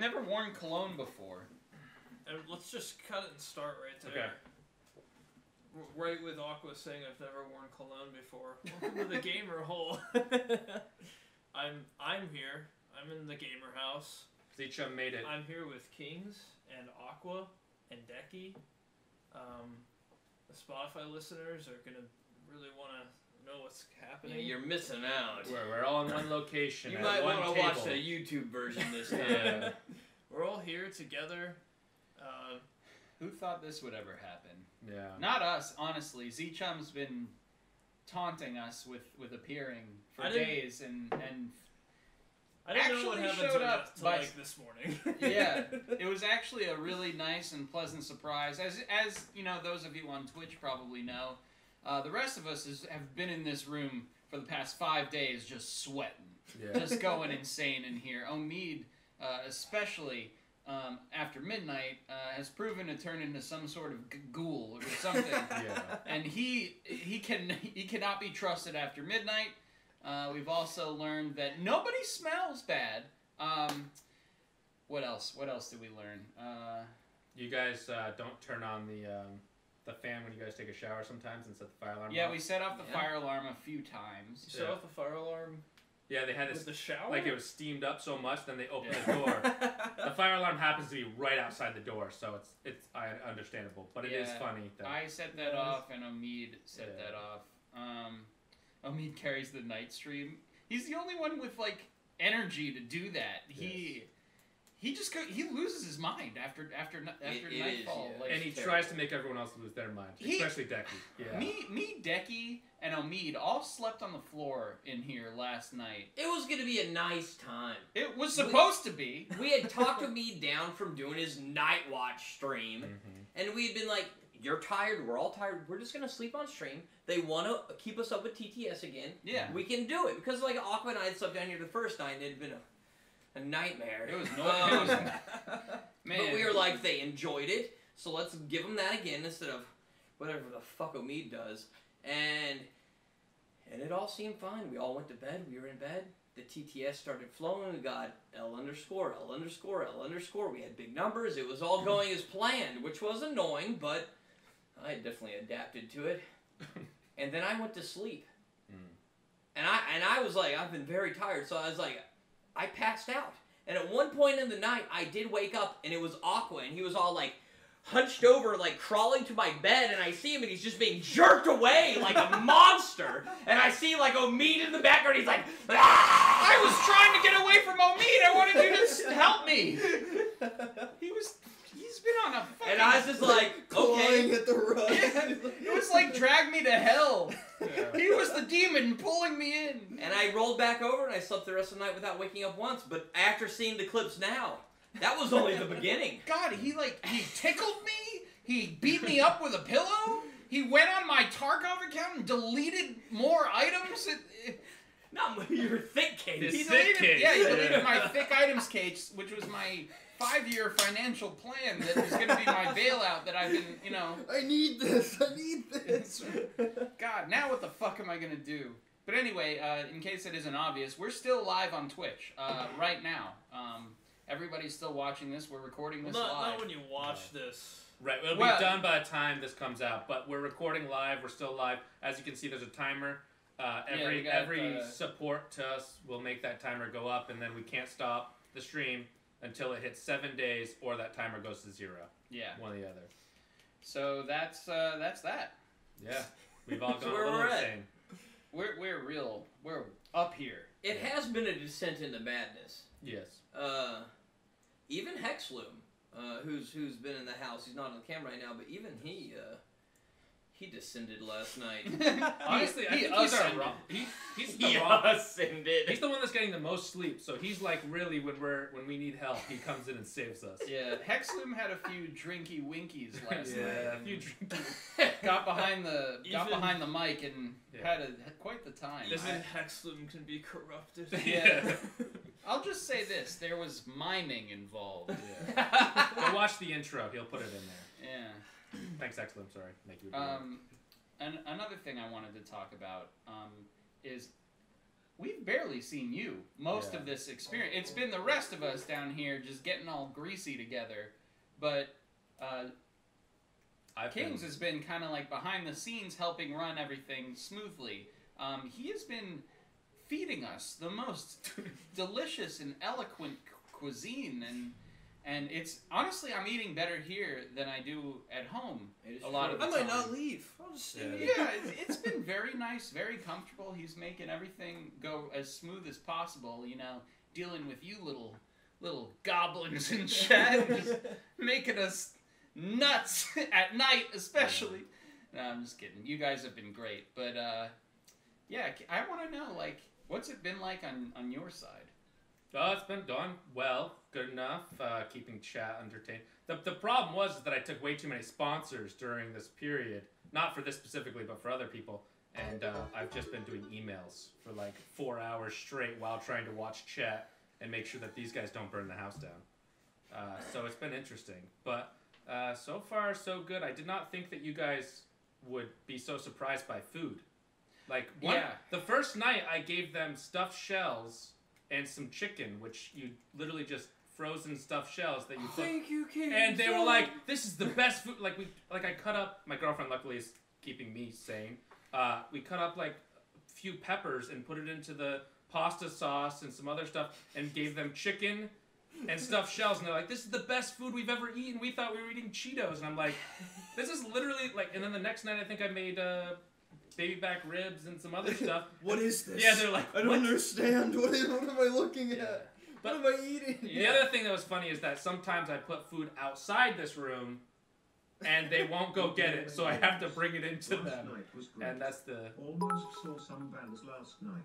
never worn cologne before. Let's just cut it and start right there. Okay. Right with Aqua saying I've never worn cologne before. Welcome to the gamer hole. I'm here. I'm in the gamer house. ZChum made it. I'm here with Kings and Aqua and Decky. The Spotify listeners are gonna really want to know what's happening. Yeah, you're missing out. We're all in one location. You at might one want to table. watch the YouTube version this time. Yeah. We're all here together. Who thought this would ever happen? Yeah. Not us, honestly. ZChum's been taunting us with appearing for days, and I didn't know what actually happened showed to up till like this morning. Yeah, it was actually a really nice and pleasant surprise. As you know, those of you on Twitch probably know, the rest of us have been in this room for the past 5 days just sweating, just going insane in here. Omid, especially after midnight, has proven to turn into some sort of ghoul or something. And he cannot be trusted after midnight. We've also learned that nobody smells bad. What else? What else did we learn? You guys don't turn on the fan when you guys take a shower sometimes and set the fire alarm off? Yeah, we set off the fire alarm a few times. You set off the fire alarm? Yeah, they had this. With the shower? Like it was steamed up so much, then they opened the door. The fire alarm happens to be right outside the door, so it's understandable. But it is funny. That I set that off, and Omid set that off. Omid carries the night stream. He's the only one with like energy to do that. He just he loses his mind after nightfall. Is, like, and he tries to make everyone else lose their mind, especially Decky. Yeah. Me, Decky, and Omid all slept on the floor in here last night. It was going to be a nice time. It was supposed to be. We had talked Omid down from doing his night watch stream, and we had been like, "You're tired. We're all tired. We're just going to sleep on stream. They want to keep us up with TTS again. Yeah, we can do it because like Aqua and I had slept down here the first night, and it had been a nightmare. It was man. But we were like, they enjoyed it, so let's give them that again instead of whatever the fuck Omid does. And it all seemed fine. We all went to bed. We were in bed. The TTS started flowing. We got L underscore, L underscore, L underscore. We had big numbers. It was all going as planned, which was annoying, but I definitely adapted to it. And then I went to sleep. And I was like, I've been very tired, so I was like, I passed out. And at one point in the night, I did wake up, and it was Aqua, and he was all, like, hunched over, like, crawling to my bed, and I see him, and he's just being jerked away like a monster. And I see, like, Omid in the background, he's like, ah! I was trying to get away from Omid. I wanted you to help me. He's been on a fucking... And I was just like, okay. At the rug. It was like drag me to hell. He was the demon pulling me in. And I rolled back over and I slept the rest of the night without waking up once. But after seeing the clips now, that was only the beginning. God, he tickled me. He beat me up with a pillow. He went on my Tarkov account and deleted more items. Not your thick case. He deleted my thick items case, which was my 5-year financial plan that was going to be my bailout that I've been, I need this. God, now what the fuck am I going to do? But anyway, in case it isn't obvious, we're still live on Twitch right now. Everybody's still watching this. We're recording this live. Not when you watch this. Right, it'll be done by the time this comes out, but we're recording live. We're still live. As you can see, there's a timer. Every support to us will make that timer go up, and then we can't stop the stream until it hits 7 days or that timer goes to 0. Yeah. One or the other. So that's that. Yeah. We've all gone a little insane. We're up here. It has been a descent into madness. Yes. Even Hexloom, who's been in the house, he's not on the camera right now, but even he descended last night. Honestly, I think he's the wrong. He's the one that's getting the most sleep. So he's like really when we need help, he comes in and saves us. Yeah, Hexloom had a few drinky winkies last night. Yeah, a few drinky. got behind the mic and had quite the time. Even Hexloom can be corrupted. Yeah. I'll just say this: there was miming involved. Yeah. Go watch the intro. He'll put it in there. Yeah. Thanks, excellent. Sorry, make you. And another thing I wanted to talk about is we've barely seen you most of this experience. It's been the rest of us down here just getting all greasy together. But Kings has been kind of like behind the scenes helping run everything smoothly. He has been feeding us the most delicious and eloquent cuisine, and it's honestly, I'm eating better here than I do at home a lot of the time. I might not leave. I'll just stay here. Yeah, it's been very nice, very comfortable. He's making everything go as smooth as possible, you know, dealing with you little goblins in chat, just making us nuts at night, especially. No, I'm just kidding. You guys have been great, but yeah, I want to know, like, what's it been like on your side? Oh, it's been done well, good enough, keeping chat entertained. The problem was that I took way too many sponsors during this period, not for this specifically, but for other people, and I've just been doing emails for like 4 hours straight while trying to watch chat and make sure that these guys don't burn the house down. So it's been interesting, but so far so good. I did not think that you guys would be so surprised by food. Like, the first night I gave them stuffed shells and some chicken, which you literally just frozen stuffed shells that you put. Thank you, King. And they were like, "This is the best food." Like I cut up. My girlfriend luckily is keeping me sane. We cut up like a few peppers and put it into the pasta sauce and some other stuff, and gave them chicken and stuffed shells. And they're like, "This is the best food we've ever eaten. We thought we were eating Cheetos." And I'm like, "This is literally like." And then the next night, I think I made baby back ribs and some other stuff. What is this? Yeah, they're like, I don't understand. What am I looking at? But what am I eating? The other thing that was funny is that sometimes I put food outside this room, and they won't go get it, so I have to bring it into them. And that's the... Almost saw some bands last night.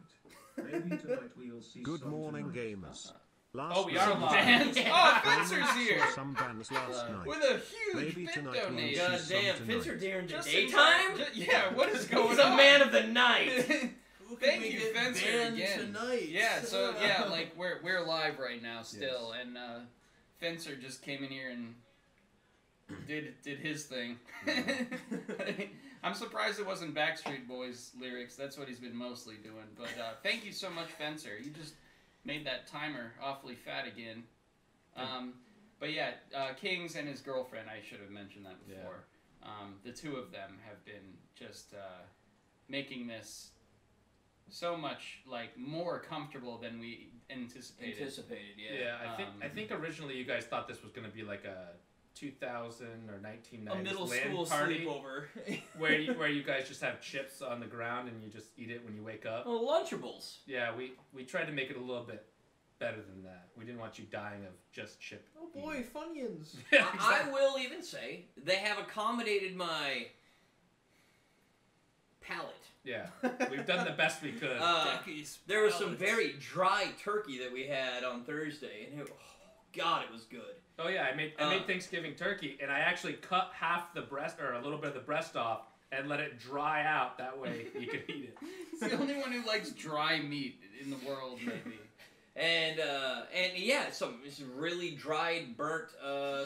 Maybe tonight we'll see Good some morning, tonight. gamers. Last we are live. Bands? Oh, Fencer's saw here! some bands last night. With a huge Maybe bit tonight we'll donation. see God damn, some Finster tonight. during the Just in daytime? time? Yeah, what is going He's on? a man of the night. Thank you, Fencer, again. Tonight. Yeah, so yeah, like we're live right now still, and Fencer just came in here and did his thing. I'm surprised it wasn't Backstreet Boys lyrics. That's what he's been mostly doing. But thank you so much, Fencer. You just made that timer awfully fat again. But yeah, Kings and his girlfriend, I should have mentioned that before. The two of them have been just making this so much like more comfortable than we anticipated. Yeah, I think originally you guys thought this was going to be like a 2000 or 1990s A middle LAN school party sleepover. where you guys just have chips on the ground and you just eat it when you wake up. Oh, Lunchables. Yeah, we tried to make it a little bit better than that. We didn't want you dying of just chip. Oh boy, Funyuns. Yeah, I will even say they have accommodated my palate. Yeah, we've done the best we could. There was some very dry turkey that we had on Thursday, and God, it was good. Oh yeah, I made Thanksgiving turkey, and I actually cut half the breast or a little bit of the breast off and let it dry out. That way you could eat it. He's the only one who likes dry meat in the world, maybe. And yeah, some really dried, burnt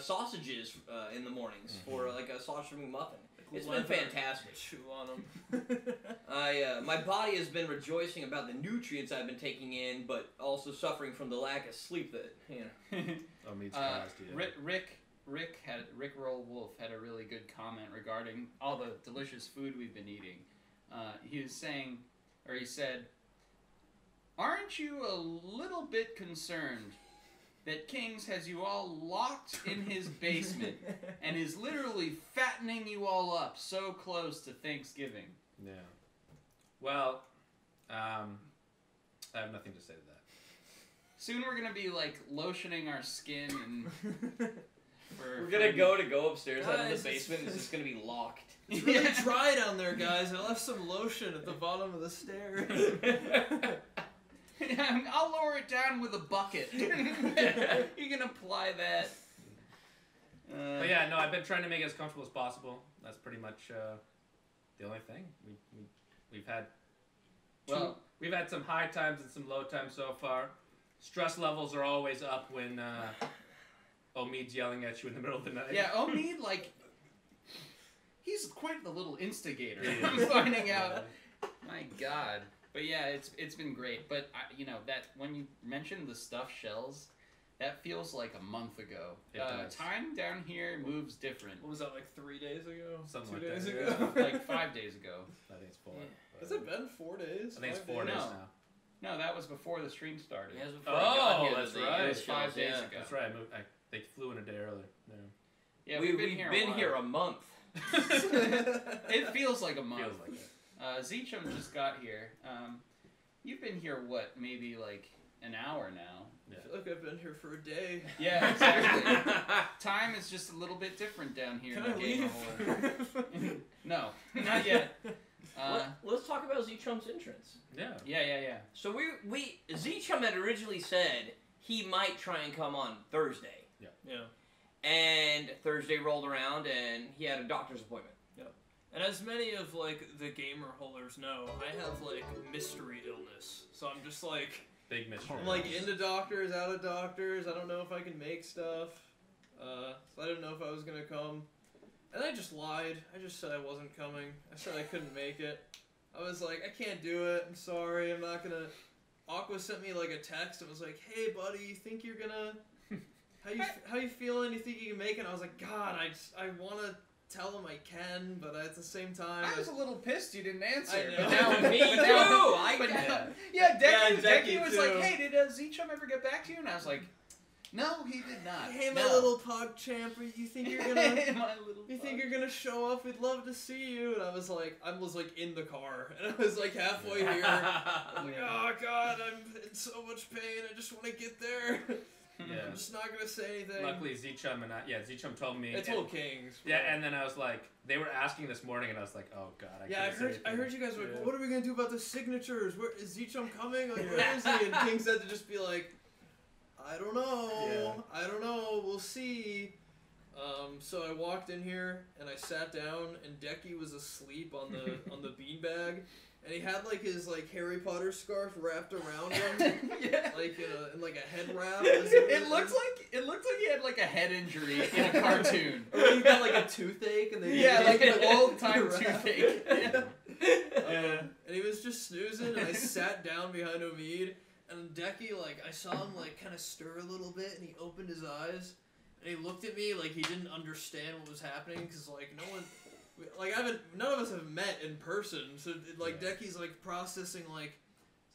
sausages in the mornings for like a sausage muffin. It's been fantastic. Chew on them. My body has been rejoicing about the nutrients I've been taking in, but also suffering from the lack of sleep that Omid's caused, yeah. Rick Roll Wolf had a really good comment regarding all the delicious food we've been eating. He said, "Aren't you a little bit concerned that Kings has you all locked in his basement and is literally fattening you all up so close to Thanksgiving?" Yeah. Well, I have nothing to say to that. Soon we're gonna be like lotioning our skin and we're gonna go upstairs out of the basement. And it's just gonna be locked. It's really dry down there, guys. I left some lotion at the bottom of the stairs. I'll lower it down with a bucket. You can apply that. But yeah, no, I've been trying to make it as comfortable as possible. That's pretty much the only thing. We've had we've had some high times and some low times so far. Stress levels are always up when Omid's yelling at you in the middle of the night. Yeah, Omid, like, he's quite the little instigator. I'm finding out. My God. But yeah, it's been great. But that when you mentioned the stuffed shells, that feels like a month ago. It does. Time down here moves different. What was that, like 3 days ago? Something 2 like days that. ago? Like 5 days ago. I think it's 4. Yeah. but- Has it been 4 days? I think it's 5 4 days No. now. No, that was before the stream started. Yeah, it was before I got Oh, here that's that right. they It was 5 shells, days yeah. ago. That's right. They flew in a day earlier. Yeah. Yeah, We've been here. a month. It feels like a month. Feels like it. ZChum just got here. You've been here, what, maybe like an hour now? I feel like I've been here for a day. Yeah, exactly. Time is just a little bit different down here. Can in I the game leave? hole. No, not yet. Let's talk about ZChum's entrance. Yeah. Yeah. So ZChum had originally said he might try and come on Thursday. Yeah. And Thursday rolled around and he had a doctor's appointment. And as many of, like, the gamer holders know, I have, like, mystery illness. So I'm just, like... Big mystery. I'm, like, into doctors, out of doctors. I don't know if I can make stuff. So I didn't know if I was gonna come. And I just lied. I just said I wasn't coming. I said I couldn't make it. I was like, I can't do it. I'm sorry. I'm not gonna... Aqua sent me, like, a text. It was like, hey, buddy, you think you're gonna... How you feeling? You think you can make it? And I was like, God, I want to tell him I can, but at the same time... I was a little pissed you didn't answer. I know. But now, Me but too! now, yeah, Decky Decky was too. like, hey, did ZChum ever get back to you? And I was like, no, he did not. Hey, my No. little pog champ, you think you're gonna... My little You think bug. you're gonna show up? We'd love to see you. And I was like in the car, and I was like halfway here. I'm like, oh God, I'm in so much pain. I just want to get there. Yeah. I'm just not gonna say anything. Luckily, ZChum and ZChum told me. I told Kings. Yeah, and then I was like, they were asking this morning, and I was like, oh God, I Yeah, I heard you guys were like, what are we gonna do about the signatures? Where is ZChum coming? Like, where is he? And Kings had to just be like, I don't know. Yeah. I don't know. We'll see. So I walked in here and I sat down, and Decky was asleep on the beanbag, and he had like his like Harry Potter scarf wrapped around him, Yeah. like in like a head wrap. It looked like he had like a head injury in a cartoon. Or he got like a toothache, and they Yeah, like an an old time toothache. Yeah. And he was just snoozing, and I sat down behind Omid, and Decky, like, I saw him, like, kind of stir a little bit, and he opened his eyes, and he looked at me like he didn't understand what was happening, because, like, none of us have met in person, so, like, Decky's, like, processing, like,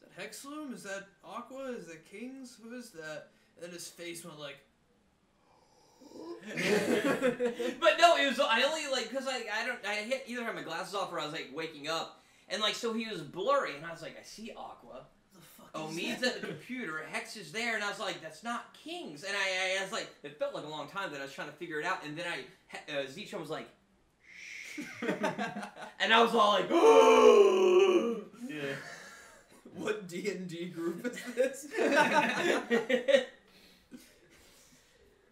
is that Hexloom? Is that Aqua? Is that Kings? Who is that? And then his face went, like... But no, it was, I only, like, because I either had my glasses off or I was, like, waking up, and, like, so he was blurry, and I was like, I see Aqua. Omid's at the computer, Hex is there, and I was like, that's not Kings. And I was like, it felt like a long time that I was trying to figure it out, and then ZChum was like, shh. And I was all like, Yeah. What D&D group is this?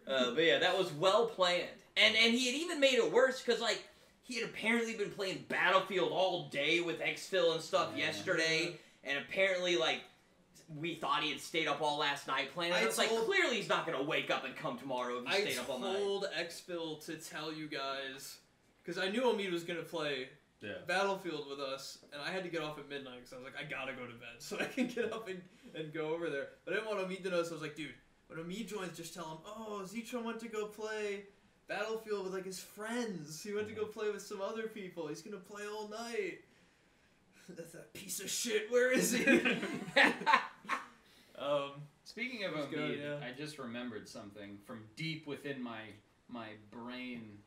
But yeah, that was well planned. And he had even made it worse, because, like, he had apparently been playing Battlefield all day with Exfil and stuff yesterday, and apparently, like, we thought he had stayed up all last night playing. And it's like, clearly he's not going to wake up and come tomorrow if he stayed up all night. I told Exfil to tell you guys, because I knew Omid was going to play Battlefield with us, and I had to get off at midnight, because I was like, I got to go to bed, so I can get up and go over there. But I didn't want Omid to know, so I was like, dude, when Omid joins, just tell him, oh, ZChum went to go play Battlefield with, like, his friends. He went to go play with some other people. He's going to play all night. That's that piece of shit. Where is he? Speaking of Let's Omid, go, yeah. I just remembered something from deep within my brain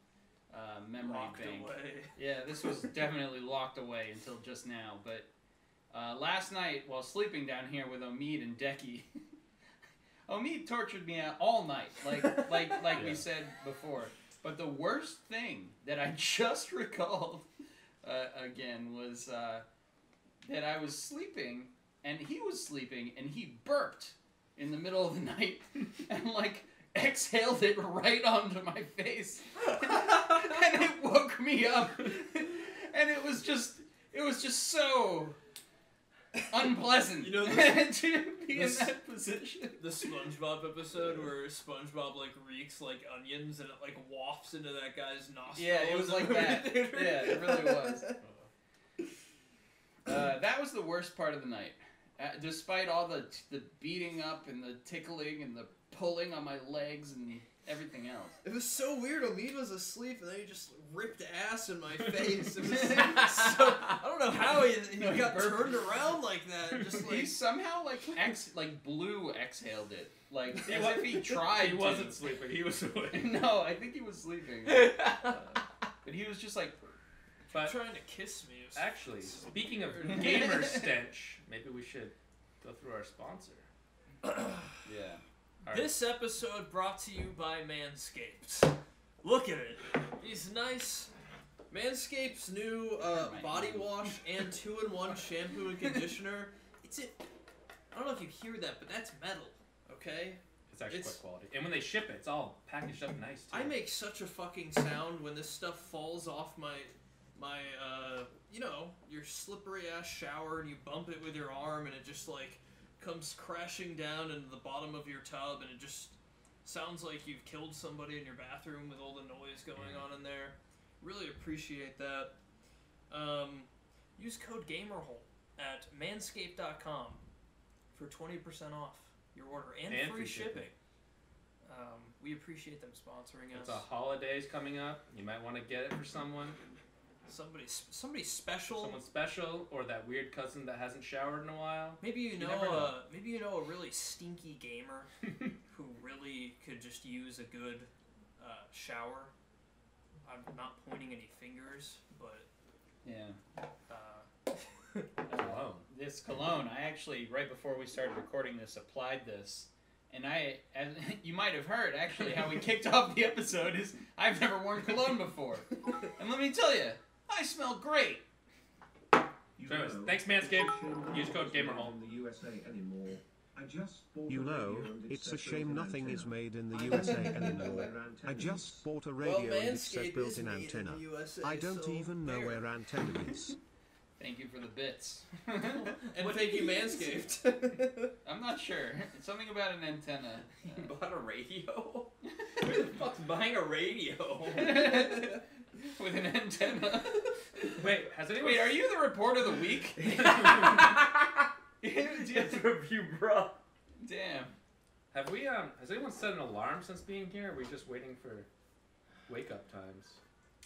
memory Locked bank. away. Yeah, this was definitely locked away until just now. But last night, while sleeping down here with Omid and Decky, Omid tortured me out all night, like we said before. But the worst thing that I just recalled again was that I was sleeping and he was sleeping and he burped in the middle of the night and like exhaled it right onto my face and it woke me up and it was just so unpleasant, You know, to be in that position. The SpongeBob episode where SpongeBob like reeks like onions and it like wafts into that guy's nostrils. Yeah, it was like that. Yeah, it really was. That was the worst part of the night. Despite all the beating up and the tickling and the pulling on my legs and everything else. It was so weird. Omid was asleep and then he just ripped ass in my face. It was so, I don't know how he got turned around like that. Just like he somehow blue exhaled it. Like as if he tried. He wasn't sleeping. He was awake. No, I think he was sleeping. But he was just like trying to kiss me. Actually, speaking of gamer stench, maybe we should go through our sponsor. Yeah. Right. This episode brought to you by Manscaped. Look at it. He's nice. Manscaped's new body wash and 2-in-1 shampoo and conditioner. I don't know if you hear that, but that's metal. Okay? It's actually quite quality. And when they ship it, it's all packaged up nice, too. I make such a fucking sound when this stuff falls off my your slippery ass shower and you bump it with your arm and it just like comes crashing down into the bottom of your tub and it just sounds like you've killed somebody in your bathroom with all the noise going on in there. Really appreciate that. Use code GAMERHOLE at manscaped.com for 20% off your order and free shipping. We appreciate them sponsoring us. It's a holidays coming up. You might want to get it for someone. Somebody special. Someone special, or that weird cousin that hasn't showered in a while. Maybe you know a really stinky gamer who really could just use a good shower. I'm not pointing any fingers, but cologne. This cologne, I actually right before we started recording this applied this. And as you might have heard, actually, how we kicked off the episode is I've never worn cologne before. And let me tell you, I smell great. Anyways, thanks, Manscaped. Use code GAMERHOLE. It's a shame nothing is made in the USA anymore. I just bought a radio and it says built-in antenna. I don't even know where antenna is. Thank you for the bits. And thank you, Manscaped. I'm not sure. It's something about an antenna. You bought a radio? Who the fuck's buying a radio? With an antenna. Wait, Wait, are you the report of the week? It's review, bro. Damn. Has anyone set an alarm since being here? Or are we just waiting for wake-up times?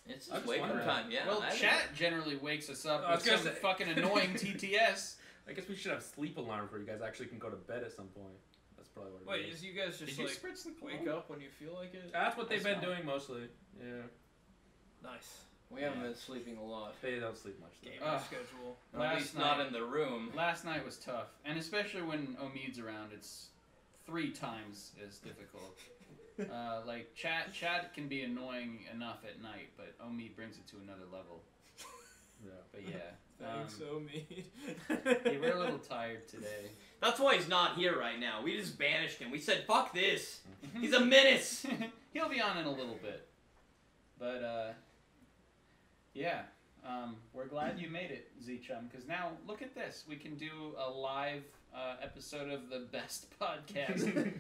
It's just wake-up time, yeah. Well, chat generally wakes us up with some fucking annoying TTS. I guess we should have sleep alarms where you guys actually can go to bed at some point. That's probably what it is. Wait, is you guys just wake up when you feel like it? That's what they've been doing mostly. Yeah. Nice. We haven't been sleeping a lot. They don't sleep much. Gamer schedule. At least not in the room. Last night was tough, and especially when Omid's around, it's 3 times as difficult. Like chat can be annoying enough at night, but Omid brings it to another level. Yeah. But yeah. Thanks, Omid. Yeah, we're a little tired today. That's why he's not here right now. We just banished him. We said, fuck this. He's a menace. He'll be on in a little bit. But, yeah. We're glad you made it, ZChum, because now, look at this. We can do a live episode of the best podcast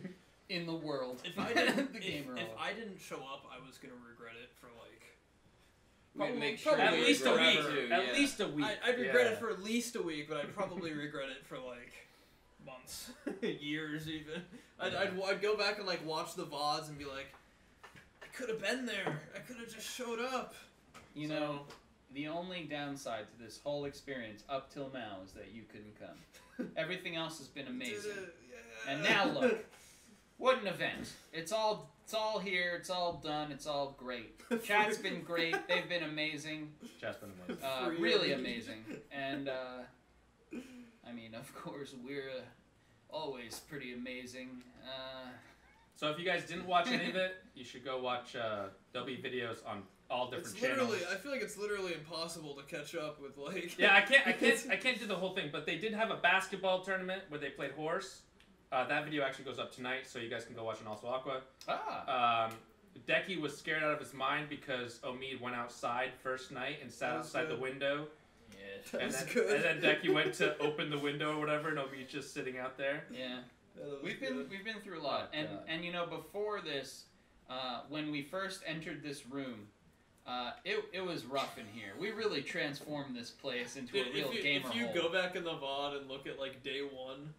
in the world. If I didn't show up, I was going to regret it for, We'd make sure at least a week. At least a week. I'd regret it for at least a week, but I'd probably regret it for months, years even. I'd go back and watch the VODs and be like, I could have been there. I could have just showed up. You know, the only downside to this whole experience up till now is that you couldn't come. Everything else has been amazing. And now look, what an event. It's all here, it's all done, it's all great. Chat's been great, they've been amazing. Chat's been amazing. Really amazing. And, I mean, of course, we're always pretty amazing. So if you guys didn't watch any of it, you should go watch, there'll be videos on all different channels. I feel like it's literally impossible to catch up with, Yeah, I can't do the whole thing, but they did have a basketball tournament where they played horse. That video actually goes up tonight, so you guys can go watch it on Also Aqua. Decky was scared out of his mind because Omid went outside first night and sat outside the window. Yes. That was good. And then Decky went to open the window or whatever, and Omid's just sitting out there. Yeah. We've been through a lot. And you know, before this, when we first entered this room, it was rough in here. We really transformed this place into a real gamer If you hole. go back in the VOD and look at like day 1,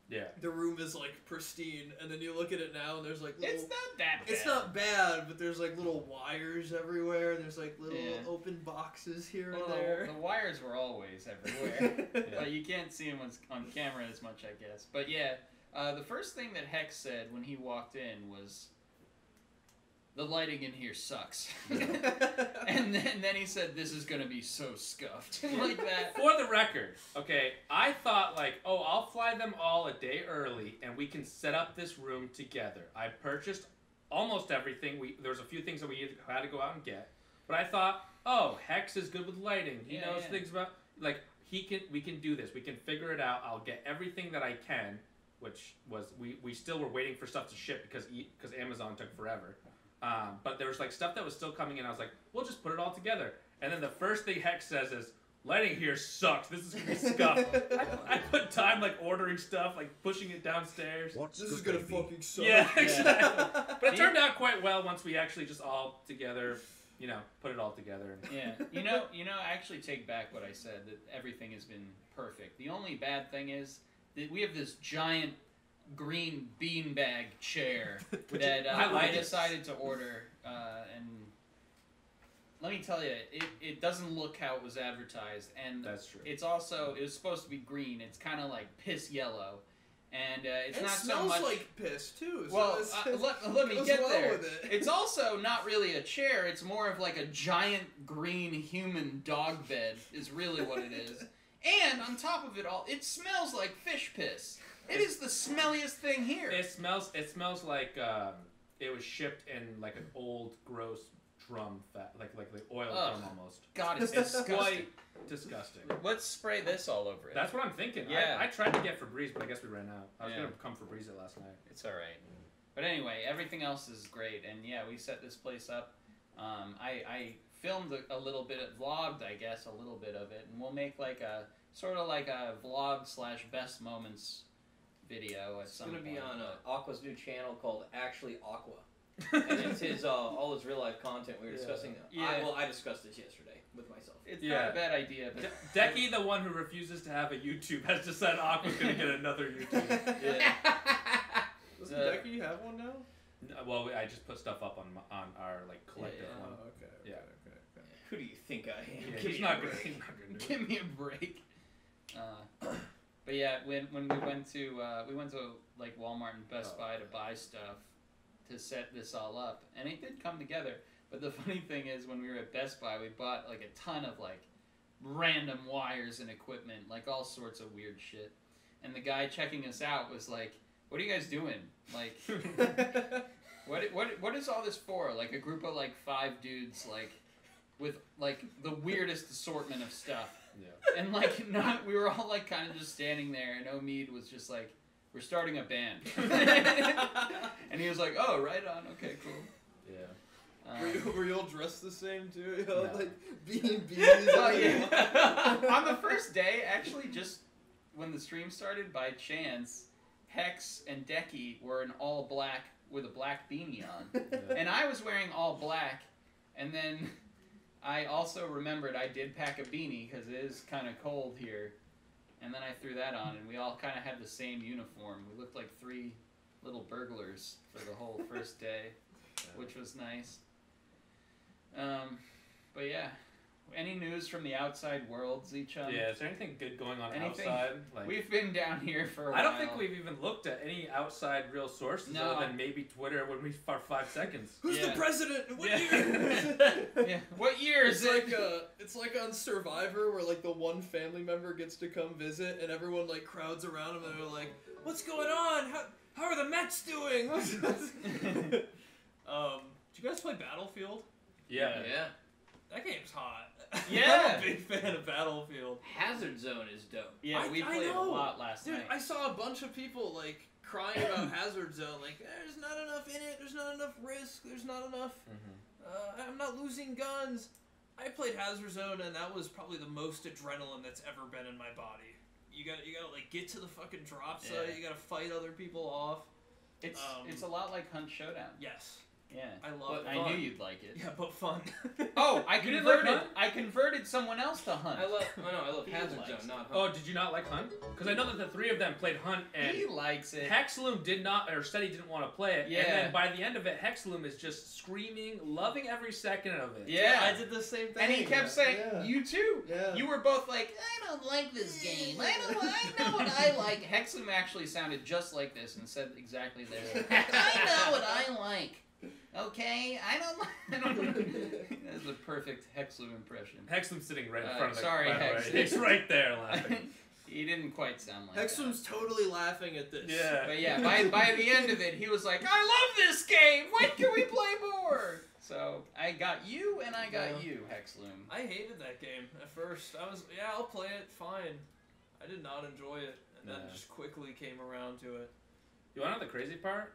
yeah, the room is like pristine, and then you look at it now and there's like little, It's not that bad. it's not bad, but there's like little wires everywhere. And there's like little open boxes here and there. The wires were always everywhere, but you can't see them on camera as much, I guess. But yeah, the first thing that Hex said when he walked in was, "The lighting in here sucks." and then he said, "This is gonna be so scuffed." Like that. For the record, okay, I thought like, oh, I'll fly them all a day early and we can set up this room together. I purchased almost everything. There was a few things that we had to go out and get, but I thought, oh, Hex is good with lighting. He knows things about, like, we can do this. We can figure it out. I'll get everything that I can, which was we still were waiting for stuff to ship because Amazon took forever. But there was like stuff that was still coming in. I was like, we'll just put it all together. And then the first thing Hex says is, lighting here sucks. This is gonna be scuffed. I put time like ordering stuff, like pushing it downstairs. This is gonna fucking suck. Yeah, exactly. But it turned out quite well once we actually just all together, put it all together. Yeah, I actually take back what I said, that everything has been perfect. The only bad thing is that we have this giant green beanbag chair that I decided to order, and let me tell you, it doesn't look how it was advertised, and that's true. It was supposed to be green. It's kind of like piss yellow, and it's not so smells much like piss too. So well, let me get there. With it. It's also not really a chair. It's more of like a giant green human dog bed is really what it is. And on top of it all, it smells like fish piss. It is the smelliest thing here. It smells like it was shipped in like an old gross drum, like oil drum almost. God, it's disgusting. Quite disgusting. Let's spray this all over it. That's what I'm thinking. Yeah. I tried to get Febreze, but I guess we ran out. I was gonna come Febreze it last night. It's all right. But anyway, everything else is great, and yeah, we set this place up. I filmed a little bit, vlogged, I guess, a little bit of it, and we'll make like a sort of like a vlog / best moments video at some point. It's going to be on Aqua's new channel called Actually Aqua. And it's his all his real life content. We were discussing that. Yeah. I discussed this yesterday with myself. It's not a bad idea. But Decky, the one who refuses to have a YouTube, has decided Aqua's going to get another YouTube. Doesn't Decky have one now? No, well, I just put stuff up on our like collective one. Oh, okay. Who do you think I am? Yeah, he's not good. Give me a break. But yeah, when we went to like Walmart and Best Buy to buy stuff to set this all up, and it did come together. But the funny thing is, when we were at Best Buy, we bought like a ton of like random wires and equipment, like all sorts of weird shit. And the guy checking us out was like, "What are you guys doing? Like, what is all this for? Like a group of like 5 dudes, like with like the weirdest assortment of stuff." Yeah. And like we were all like kind of just standing there, and Omid was just like, "We're starting a band," and he was like, "Oh, right on, okay, cool." Yeah. Were you all dressed the same too? No. Like beanies. On the first day, actually, just when the stream started, by chance, Hex and Decky were in all black with a black beanie on, and I was wearing all black, and then I also remembered I did pack a beanie because it is kind of cold here, and then I threw that on, and we all kind of had the same uniform. We looked like 3 little burglars for the whole first day, which was nice. But yeah, any news from the outside world, ZChum? Yeah, is there anything good going on outside? Like, we've been down here for a while. I don't think we've even looked at any outside real sources other than maybe Twitter when we for 5 seconds. Who's the president? What year? What year is it? It's like on Survivor where like the one family member gets to come visit and everyone like crowds around him and they're like, "What's going on? How are the Mets doing?" Did you guys play Battlefield? Yeah. That game's hot. Yeah. I'm a big fan of Battlefield. Hazard Zone is dope. Yeah, we played a lot last night. I saw a bunch of people like crying about Hazard Zone, like there's not enough in it, there's not enough risk, there's not enough. I'm not losing guns. I played Hazard Zone, and that was probably the most adrenaline that's ever been in my body. You gotta like get to the fucking drop site. You gotta fight other people off. It's a lot like Hunt Showdown. Yes. Yeah. I love it. I knew you'd like it. Yeah, but fun. Oh, I You didn't like converted. Hunt? I converted someone else to Hunt. I love He Hazard likes Zone, it. not Hunt. Oh, did you not like Hunt? Because I know that the three of them played Hunt, and He likes it. Hexloom did not, or said he didn't want to play it. Yeah. And then by the end of it, Hexloom is just screaming, loving every second of it. Yeah. I did the same thing. And he kept saying, Yeah. "You too." Yeah. You were both like, "I don't like this game. I know what I like." Hexloom actually sounded just like this and said exactly there. I know what I like. Okay, I don't. That's a perfect Hexloom impression. Hexloom's sitting right in front of the sorry, by the way. Hex. He's right there laughing. He didn't quite sound like Hexloom's totally laughing at this. Yeah. that. But yeah, by the end of it, he was like, "I love this game. When can we play more?" So I got you, and I got you, Hexloom. I hated that game at first. I was, I'll play it, fine. I did not enjoy it, and then Yeah. just quickly came around to it. You want to know the crazy part?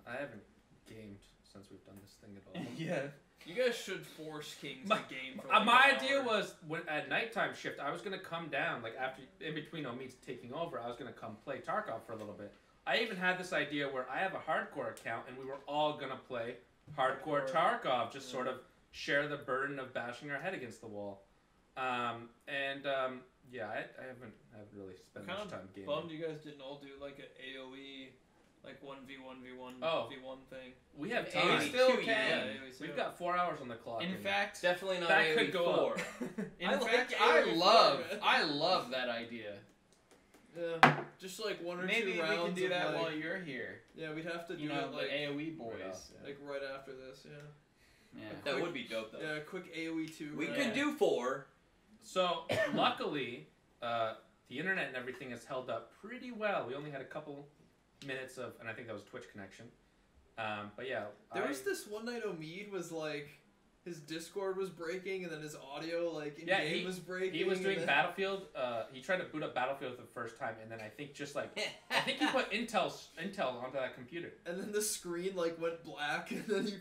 I haven't gamed since we've done this thing at all. Yeah. You guys should force Kings My- the game for like My an idea hour. was when at nighttime shift, I was gonna come down like after in between Omid's taking over. I was gonna come play Tarkov for a little bit. I even had this idea where I have a hardcore account and we were all gonna play hardcore Tarkov, just sort of share the burden of bashing our head against the wall. Yeah, I haven't really spent Kind much of time gaming. bummed you guys didn't all do like an AOE, like 1v1v1 Oh. v1 thing. We have Hey, time. we still Yeah, can. AOE We've got 4 hours on the clock. In fact, Definitely not that AOE could go 4. up. in I like fact, AOE 4, I love that idea. Yeah, just like one or Maybe two we rounds. can do of, that like, while you're here. Yeah, we'd have to do You know, it the like AOE boys. like right after this. Yeah. Yeah. That would be dope though. Yeah, quick AOE 2. We round. could do 4. So, luckily, the internet and everything has held up pretty well. We only had a couple minutes of, and I think that was Twitch connection. But yeah. There was this one night Omid was like, his Discord was breaking, and then his audio like in Yeah, game was breaking. He was and doing then- Battlefield. He tried to boot up Battlefield the first time, and then I think just like I think he put Intel onto that computer. And then the screen like went black, and then you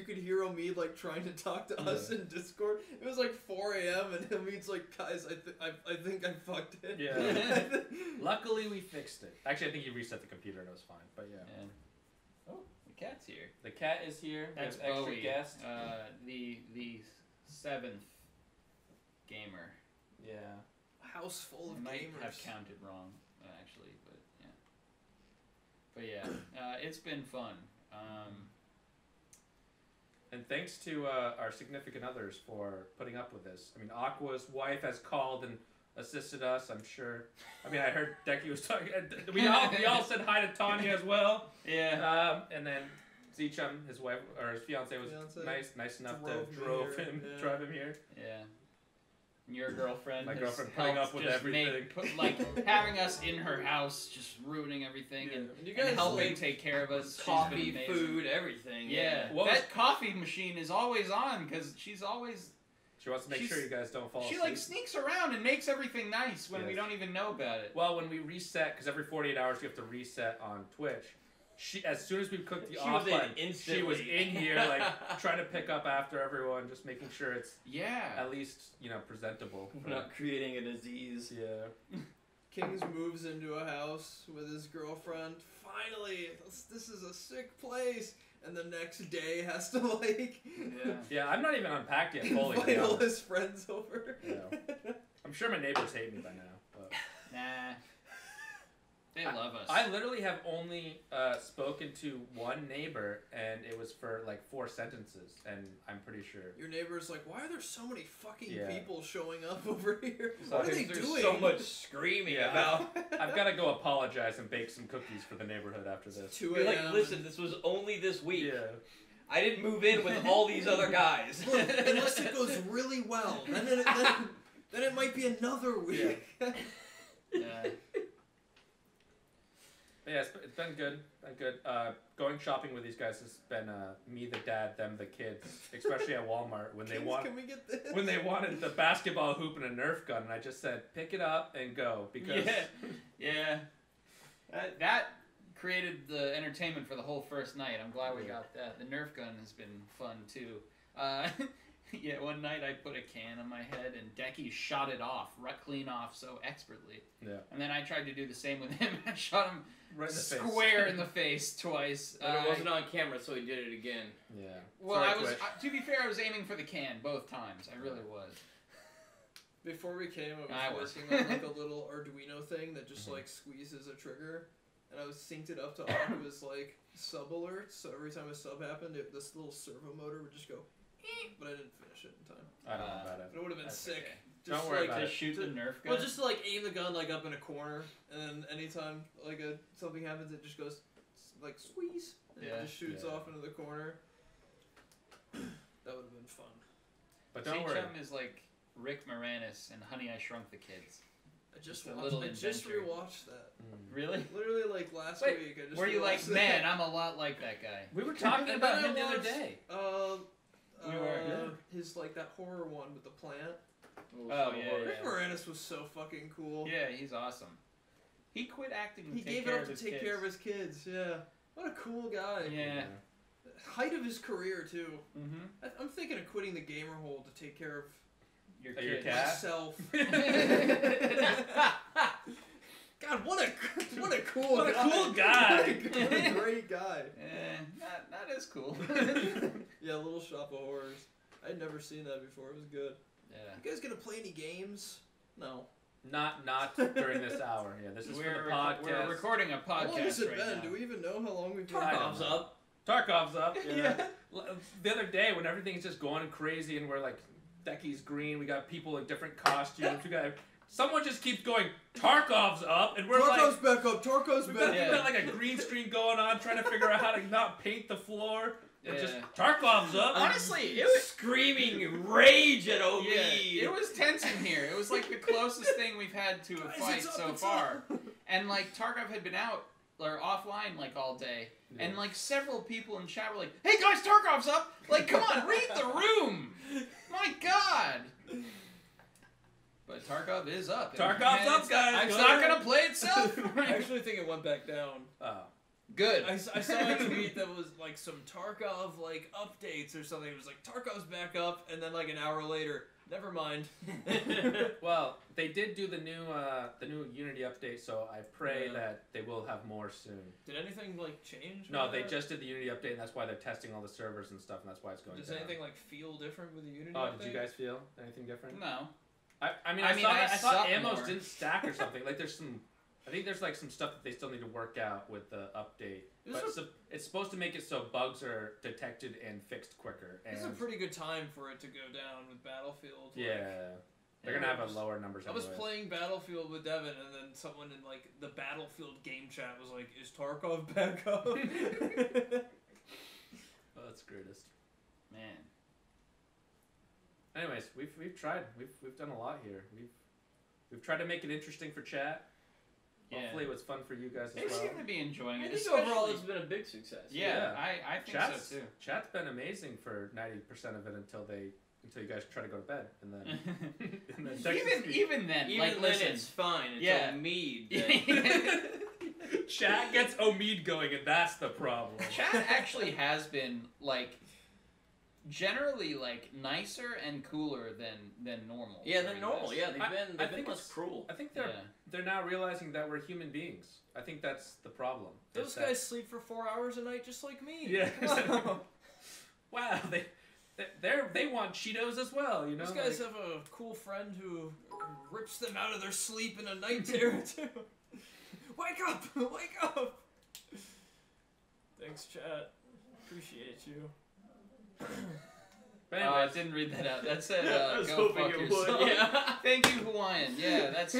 could hear Omid like trying to talk to us in Discord. It was like 4 a.m. and Omid's like, guys, I think I fucked it. Yeah. Luckily, we fixed it. Actually, I think he reset the computer and it was fine. But yeah. Oh, the cat's here. The cat is here. We That's have extra Bowie, guest. the seventh gamer. Yeah. House full I of might gamers. have counted wrong, actually, but yeah. But yeah, it's been fun. And thanks to our significant others for putting up with this. I mean, Aqua's wife has called and assisted us, I'm sure. I mean, I heard Decky was talking. We all said hi to Tanya as well. Yeah. And then ZChum, his wife or his fiance was nice enough to drive him here. Yeah. And your girlfriend. My has girlfriend putting helped up with just everything. like having us in her house, just ruining everything Yeah. and You guys helping like take care of us. She's Coffee, been amazing. food, everything. Yeah. What That coffee machine is always on because she's always. She wants to make sure you guys don't fall She asleep. like sneaks around and makes everything nice when we Yes. don't even know about it. Well, when we reset, because every 48 hours you have to reset on Twitch. As soon as we cooked the She was in offline, she instantly. was in here like trying to pick up after everyone, just making sure it's Yeah. at least presentable. We're not creating a disease. Yeah. Kings moves into a house with his girlfriend. Finally, this is a sick place. And the next day has to like Yeah, I'm not even unpacked yet fully. to be invite all honest. his friends over. Yeah. I'm sure my neighbors hate me by now. But Nah. They love us. I literally have only spoken to one neighbor, and it was for like 4 sentences, and I'm pretty sure. Your neighbor's like, why are there so many fucking Yeah. people showing up over here? So What are they There's doing? so much screaming Yeah. about. I've got to go apologize and bake some cookies for the neighborhood after this. 2 You're like, a.m. listen, this was only this week. Yeah. I didn't move in with all these other guys. Look, unless it goes really well, then it might be another week. Yeah. But yeah, it's been good. Going shopping with these guys has been me, the dad, them, the kids, especially at Walmart when they Kings, want can we get this? when they wanted the basketball hoop and a Nerf gun, and I just said, pick it up and go because Yeah. That created the entertainment for the whole first night. I'm glad we got that. The Nerf gun has been fun too. Yeah, one night I put a can on my head and Decky shot it off, clean off so expertly. Yeah. And then I tried to do the same with him. I shot him Right in the face. square in the face twice. But it wasn't on camera, so he did it again. Yeah. Well, Sorry, I was. Twitch. To be fair, I was aiming for the can both times. I really was. Before we came, I I was was. working on like a little Arduino thing that just like squeezes a trigger, and I was synced it up to Aqua's like sub alerts. So every time a sub happened, this little servo motor would just go, but I didn't finish it in time. I don't know about it. But it would have been That's sick. okay. Just Don't worry like, about To it. shoot the Nerf gun. Well, just to like aim the gun like up in a corner, and then anytime like something happens, it just goes like squeeze, and Yeah. it just shoots Yeah. off into the corner. That would have been fun. But don't worry. ZChum is like Rick Moranis and Honey, I Shrunk the Kids. I just Just a little I just inventor. rewatched that. Really? Literally like last Wait, week. I just Were you like, rewatched man, that. I'm a lot like that guy? We were talking And about then him I the other watched, day. We were, yeah. His like that horror one with the plant. Oh, yeah, Rick Moranis was so fucking cool. Yeah, he's awesome. He quit acting to He take gave care it up of to his take kids. care of his kids. Yeah. What a cool guy. Yeah. Height of his career too. Mm-hmm. I'm thinking of quitting the gamer hole to take care of Your Oh, your kids. cat? myself. God, what a cool What a guy. cool guy. What a great guy. Not as cool. Yeah, Little Shop of Horrors. I'd never seen that before. It was good. Yeah. You guys gonna play any games? No. Not during this hour. Yeah, this is for the podcast. We're recording a How long has podcast it right been? now. Do we even know how long we've been? I don't Tarkov's know. up. Tarkov's up. Yeah. The other day when everything's just going crazy and we're like, Decky's green, we got people in different costumes, someone just keeps going, Tarkov's up, and we're Tarkov's like, back up. Tarkov's we've back got, up. we've got like a green screen going on, trying to figure out how to not paint the floor. And just Yeah. Tarkov's up. Honestly, it was Screaming rage at Omid. yeah, it was tense in here. It was like the closest thing we've had to a Guys, fight it's up, so it's far. up. And like Tarkov had been out or offline like all day, and like several people in chat were like, "Hey guys, Tarkov's up! Like, come on, read the room! My God!" But Tarkov is up. Tarkov's And up, it's guys. It's Go not ahead. gonna play itself. I actually think it went back down. Oh. Good. I saw a tweet that was like some Tarkov like updates or something. It was like Tarkov's back up, and then like an hour later, never mind. Well, they did do the new Unity update, so I pray Yeah. that they will have more soon. Did anything like change? No, with they that? just did the Unity update, and that's why they're testing all the servers and stuff, and that's why it's going Does down. anything like feel different with the Unity? Oh, update? did you guys feel anything different? No. I mean, I I thought suck ammos more. didn't stack or something. Like, I think there's like some stuff that they still need to work out with the update. It was But it's supposed to make it so bugs are detected and fixed quicker. And This is a pretty good time for it to go down with Battlefield. like- yeah, they're gonna have a lower numbers. I was anyways. playing Battlefield with Devin, and then someone in like the Battlefield game chat was like, "Is Tarkov back up?" Oh, that's the greatest. Man. Anyways, we've tried. We've done a lot here. We've tried to make it interesting for chat. Yeah. Hopefully, it was fun for you guys They as well. seem to be enjoying I it. think overall especially- it's been a big success. Yeah, Yeah. I think Chat's, so too. chat's been amazing for 90% of it until you guys try to go to bed and then and then text me. even then, Even like, then, listen. it's fine. It's Yeah. Omid. Chat gets Omid going, and that's the problem. Chat actually has been like generally like nicer and cooler than normal. Yeah, they're during normal. this. Yeah, they've I been think less it's- cruel. I think Yeah. they're now realizing that we're human beings. I think that's the problem. Those Is that- guys sleep for 4 hours a night, just like me. Yeah. Wow. Wow, they want Cheetos as well. You know, Those guys like- have a cool friend who rips them out of their sleep in a night terror too. Wake up! Wake up! Thanks, chat. Appreciate you. But I anyways, didn't read that out. That said, I was go hoping fuck it yourself. would. Yeah. Thank you, Hawaiian. Yeah, that's.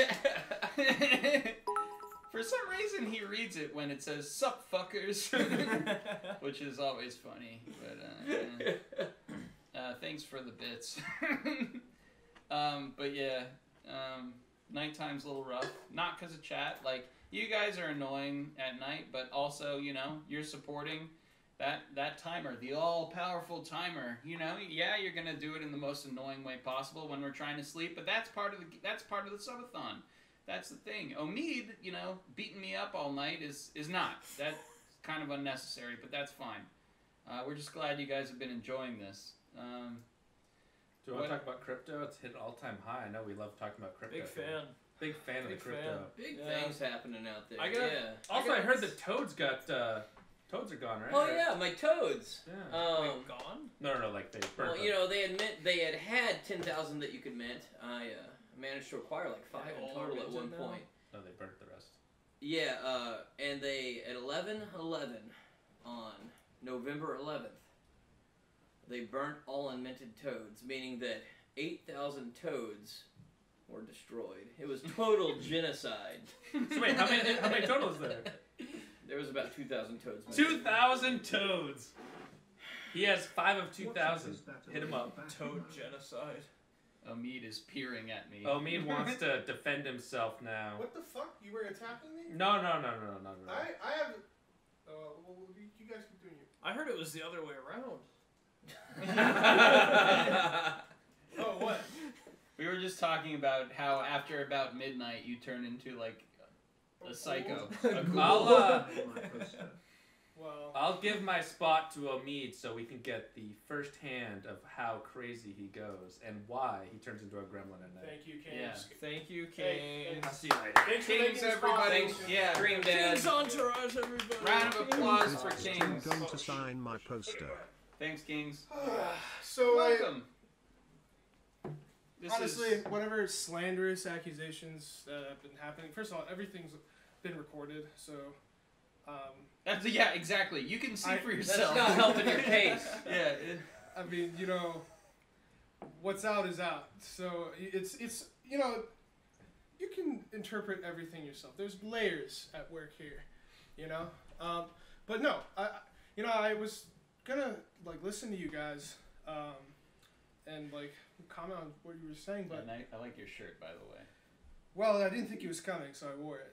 For some reason, he reads it when it says "sup fuckers," which is always funny. But thanks for the bits. But yeah, nighttime's a little rough. Not because of chat. Like, you guys are annoying at night, but also, you know, you're supporting that timer, the all-powerful timer. You know, yeah, you're gonna do it in the most annoying way possible when we're trying to sleep, but that's part of the subathon. That's the thing. Omid, you know, beating me up all night is not. That's kind of unnecessary, but that's fine. We're just glad you guys have been enjoying this. do you want to talk about crypto? It's hit an all-time high. I know we love talking about crypto. Big fan. Big fan of the crypto. Big things happening out there. Also, I heard the toads got toads are gone, right? Oh yeah, my toads. Yeah. Gone? No, like they burnt. Well, you know, they had 10,000 that you could mint. I managed to acquire like 5 in total at one point. No, they burnt the rest. Yeah, and they at 11/11 on November 11th, they burnt all unminted toads, meaning that 8,000 toads were destroyed. It was total genocide. So wait, how many total is there? There was about 2,000 toads. 2,000 toads. He has 5 of 2,000. Hit him up. Toad genocide. Omid is peering at me. Omid wants to defend himself now. What the fuck? You were attacking me? No. I have. Well, you guys keep doing it. I heard it was the other way around. Oh, what? We were just talking about how after about midnight you turn into like a psycho. I'll give my spot to Omid so we can get the first hand of how crazy he goes and why he turns into a gremlin at night. Thank you, Kings. Yeah. Thank you, Kings. I'll see you later. Thanks for Kings, making this everybody. possible. Yeah. Dream Dad. Kings entourage, everybody. Round of applause for I'm Kings. going to sign my poster. Thanks, Kings. So, Welcome. honestly, whatever slanderous accusations that have been happening, first of all, everything's been recorded, so... yeah, exactly. You can see for That's yourself. not helping your case. Yeah. I mean, you know, what's out is out. So it's you know, you can interpret everything yourself. There's layers at work here, you know. But no, I was gonna like listen to you guys, and like comment on what you were saying, but I like your shirt, by the way. well, I didn't think he was coming, so I wore it.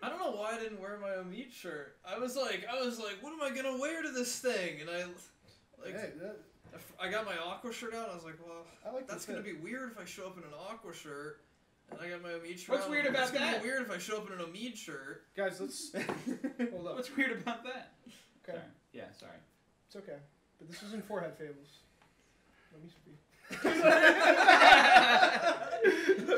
I don't know why I didn't wear my Omid shirt. I was like, what am I gonna wear to this thing? And I got my Aqua shirt out. And I was like, well, I like that's gonna be weird if I show up in an Aqua shirt. And I got my Omid shirt. What's out. weird about It's gonna that? be weird if I show up in an Omid shirt. Guys, let's hold up. What's weird about that? Okay, Sorry. Yeah, sorry. it's okay. But this isn't Forehead Fables. Let me speak.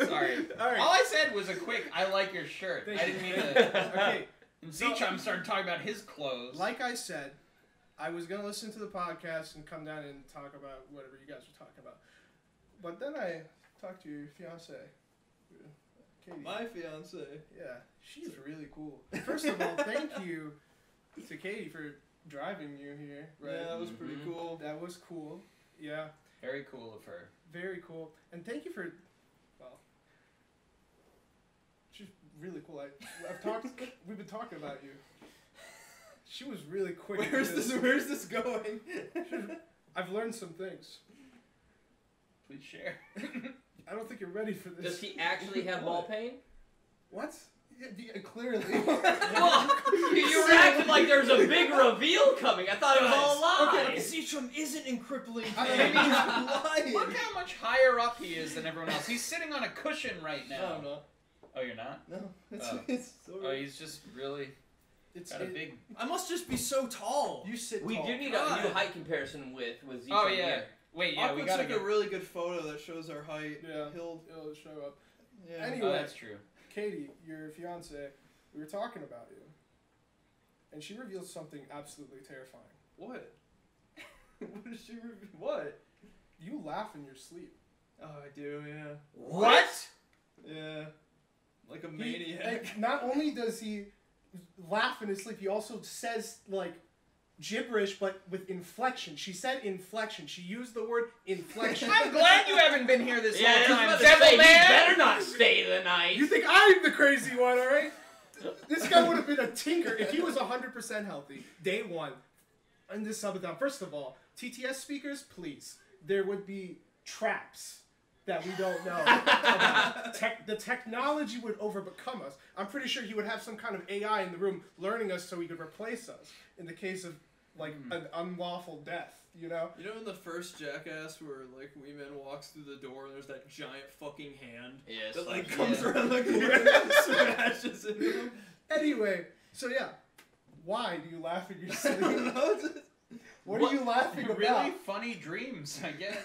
Sorry. All right. All I said was a quick, I like your shirt. Thank I you. didn't mean to. Okay. And ZChum started talking about his clothes. Like I said, I was going to listen to the podcast and come down and talk about whatever you guys were talking about. But then I talked to your fiance, Katie. My fiance. Yeah, she's really cool. First of all, thank you to Katie for driving you here. Right? Yeah, that was pretty cool. That was cool. Yeah, Very cool of her. very cool. And thank you for, well, she's really cool. We've been talking about you. She was really quick. Where's this going? I've learned some things. Please share. I don't think you're ready for this. Does he actually have ball pain? What? Yeah, clearly. Well, you were acting like there was a big reveal coming. I thought it was all lies. Okay, ZChum isn't in crippling I pain. mean, He's lying. Look how much higher up he is than everyone else. He's sitting on a cushion right now. No, I'm not. Oh, you're not? No, Oh. it's so Oh, he's just really got a big... I must just be so tall. You sit We tall. do need a new height comparison with ZChum. Oh, yeah. here. Wait, yeah, Aqua we gotta took get... a really good photo that shows our height. Yeah. He'll show up. yeah. Anyway. Oh, that's true. Katie, your fiance, we were talking about you. And she revealed something absolutely terrifying. What? What did she reveal? What? You laugh in your sleep. Oh, I do, yeah. What? Yeah. Like a He- maniac. and not only does he laugh in his sleep, he also says, like, gibberish, but with inflection. She said inflection. She used the word inflection. I'm glad you haven't been here this Yeah, I whole was time, about to Devil say, he Man! better not stay the night. You think I'm the crazy one, alright? This guy would have been a tinker if he was 100% healthy. Day one. In this subathon. First of all, TTS speakers, please. There would be traps that we don't know about. The technology would overcome us. I'm pretty sure he would have some kind of AI in the room learning us so he could replace us in the case of, like, an unlawful death, you know? You know in the first Jackass where, like, Wee Man walks through the door and there's that giant fucking hand Yes. that, like, comes around the corner and smashes into him? Anyway, so yeah. Why do you laugh in your I don't sleep? know. What are you laughing about? Really funny dreams, I guess.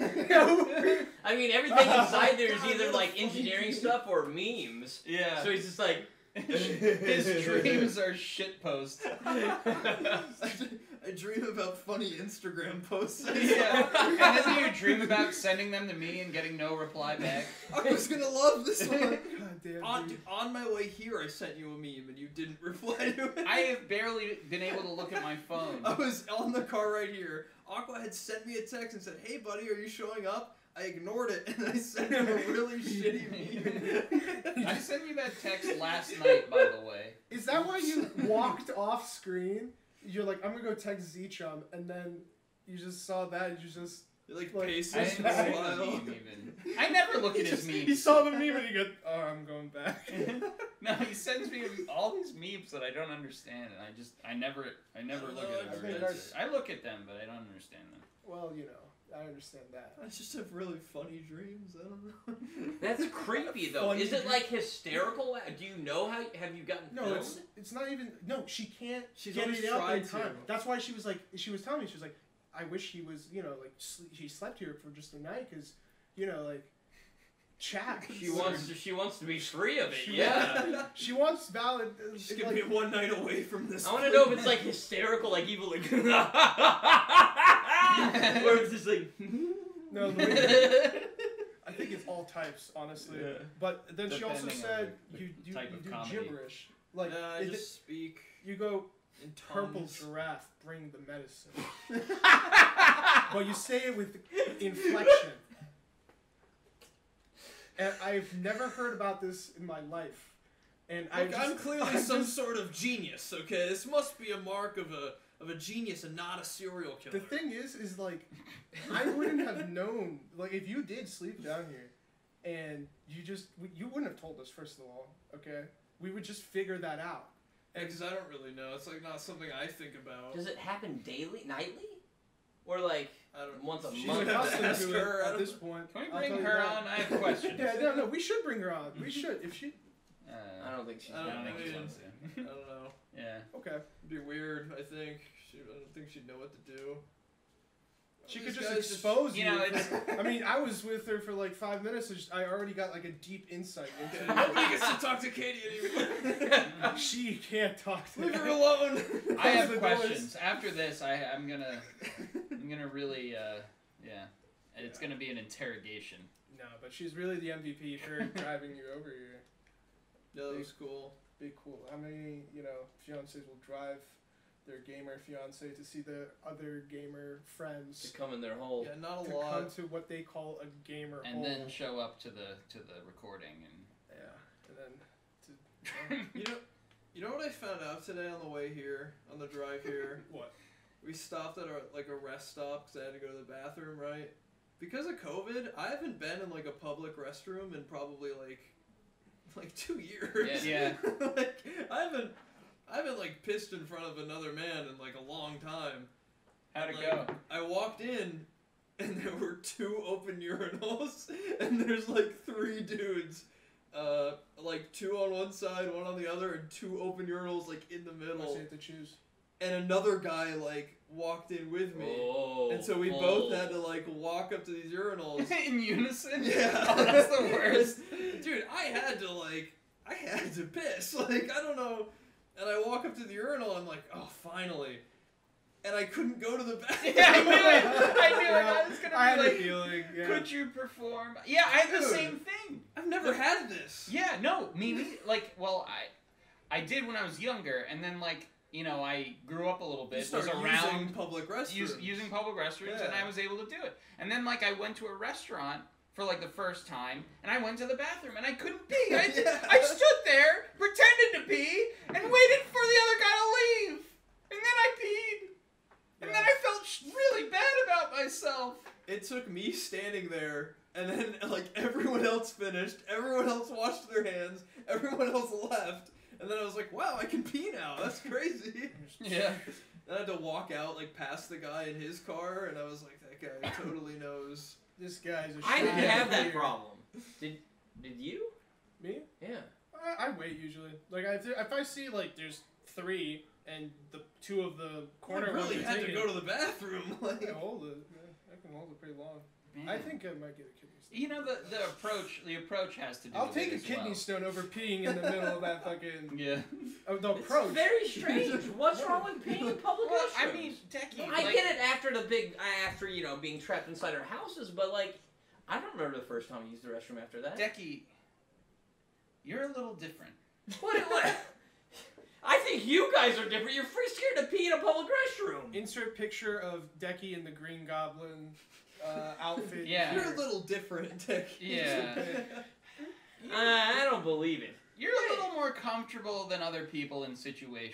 I mean, everything inside there is either like engineering stuff or memes. Yeah. So he's just like. His dreams are shit posts. I dream about funny Instagram posts. Yeah. And then you dream about sending them to me and getting no reply back. I was gonna love this one. God damn, On my way here, I sent you a meme and you didn't reply to it. I have barely been able to look at my phone. I was on the car right here. Aqua had sent me a text and said, "Hey buddy, are you showing up?" I ignored it and I sent him a really shitty meme. I sent you that text last night, by the way. Is that why you walked off screen? You're like, I'm gonna go text ZChum, and then you just saw that, and you just... You're like, Like, paces I for didn't a see the while. meme even. I never look at his He memes. saw the meme and he goes, oh, I'm going back. No, he sends me all these memes that I don't understand, and I never look at them. I think I look at them, but I don't understand them. Well, you know, I understand that. I just have really funny dreams. I don't know. That's creepy though. Funny Is it like hysterical? Do you know how? Have you gotten No, filmed? it's not even... No, she can't She's get always it out in tried time. to. That's why she was like... She was telling me, she was like, I wish he was, you know, like, she slept here for just a night, because, you know, like, chat. She wants to be free of it. She- Yeah. She wants valid... She's like, gonna be one night away from this. I want to know if it's like hysterical, like evil, like, or if it's just like. No, the way I think it's all types, honestly. Yeah. But then she also Depending on said the you do type of do comedy. gibberish. Like I just speak you go in purple tongues. giraffe, bring the medicine. But you say it with inflection. And I've never heard about this in my life. And Look, I'm clearly some just- sort of genius. Okay, this must be a mark of a genius and not a serial killer. The thing is like, I wouldn't have known. Like, if you did sleep down here, and you wouldn't have told us, first of all. Okay, we would just figure that out. because I don't really know. It's like not something I think about. Does it happen daily, nightly, or like I don't. once a She's month? gonna have to accustomed ask to her. it I at don't this know. point. Can we I'll bring tell you her that. on? I have questions. Yeah, no, we should bring her on. We should, if she. I don't think she's. I I don't don't think know. she wants I to. don't know. Yeah. Okay. It'd be weird. I think. I don't think she'd know what to do. She These could just guys expose You you. know, it's I mean, I was with her for like 5 minutes, and I already got like a deep insight into Nobody gets to talk to Katie anymore. She can't talk to Leave her me. alone. I Close have the questions. After this, I'm gonna really yeah. It's gonna be an interrogation. No, but she's really the MVP for driving you over here. Yeah, that was cool. Be cool. How many, fiancés will drive their gamer fiancé to see the other gamer To friends come in their hole. Yeah, not a to lot. come to what they call a gamer And hole. then show up to the recording and Yeah, and then You know what I found out today on the way here, on the drive here? what? We stopped at a rest stop because I had to go to the bathroom, right? Because of COVID, I haven't been in like a public restroom in probably like 2 years. Yeah. Like I haven't like pissed in front of another man in like a long time. how'd it Like, go? I walked in and there were 2 open urinals and there's like 3 dudes. Like 2 on one side, 1 on the other, and 2 open urinals like in the I middle. say to choose. And another guy like walked in with me. Oh, And so we both had to like walk up to these urinals. In unison? Yeah. Oh, that's the worst. Dude, I had to piss. Like, I don't know. And I walk up to the urinal, I'm like, oh, finally. And I couldn't go to the bathroom. Yeah, I knew it. Yeah, I was gonna I had be a like, feeling. Yeah. could you perform? Yeah, I had the Dude. same thing. I've never had this. Yeah, no, I did when I was younger, and then I grew up a little You bit, was start using around public restrooms. using public restrooms, and Yeah. I was able to do it. And then I went to a restaurant for the first time, and I went to the bathroom, and I couldn't pee. I stood there, pretended to pee, and waited for the other guy to leave, and then I peed, and then I felt really bad about myself. It took me standing there, and then everyone else finished, everyone else washed their hands, everyone else left, and then I was like, wow, I can pee now. That's crazy. Yeah. And I had to walk out past the guy in his car, and I was like, that guy totally knows. This guy's a I didn't shit have that here. problem. Did you? Me? Yeah. I wait usually. Like if I see there's 3, and the 2 of the corner I really ones are had to taken. go to the bathroom. I can hold it. Yeah, I can hold it pretty long. Man. I think I might get a kidney stone. You know the approach has to do. I'll with take it a as kidney well. stone over peeing in the middle of that fucking. Yeah. Oh, the It's approach. very strange. What's wrong with peeing in public Well, restrooms? I mean, Decky. I get it after you know, being trapped inside our houses, but like, I don't remember the first time I used the restroom after that. Decky, you're a little different. What? I think you guys are different. You're free scared to pee in a public restroom. Insert picture of Decky in the Green Goblin outfit. Yeah. You're a little different, Dick. Yeah. I don't believe it. You're a little more comfortable than other people in situations.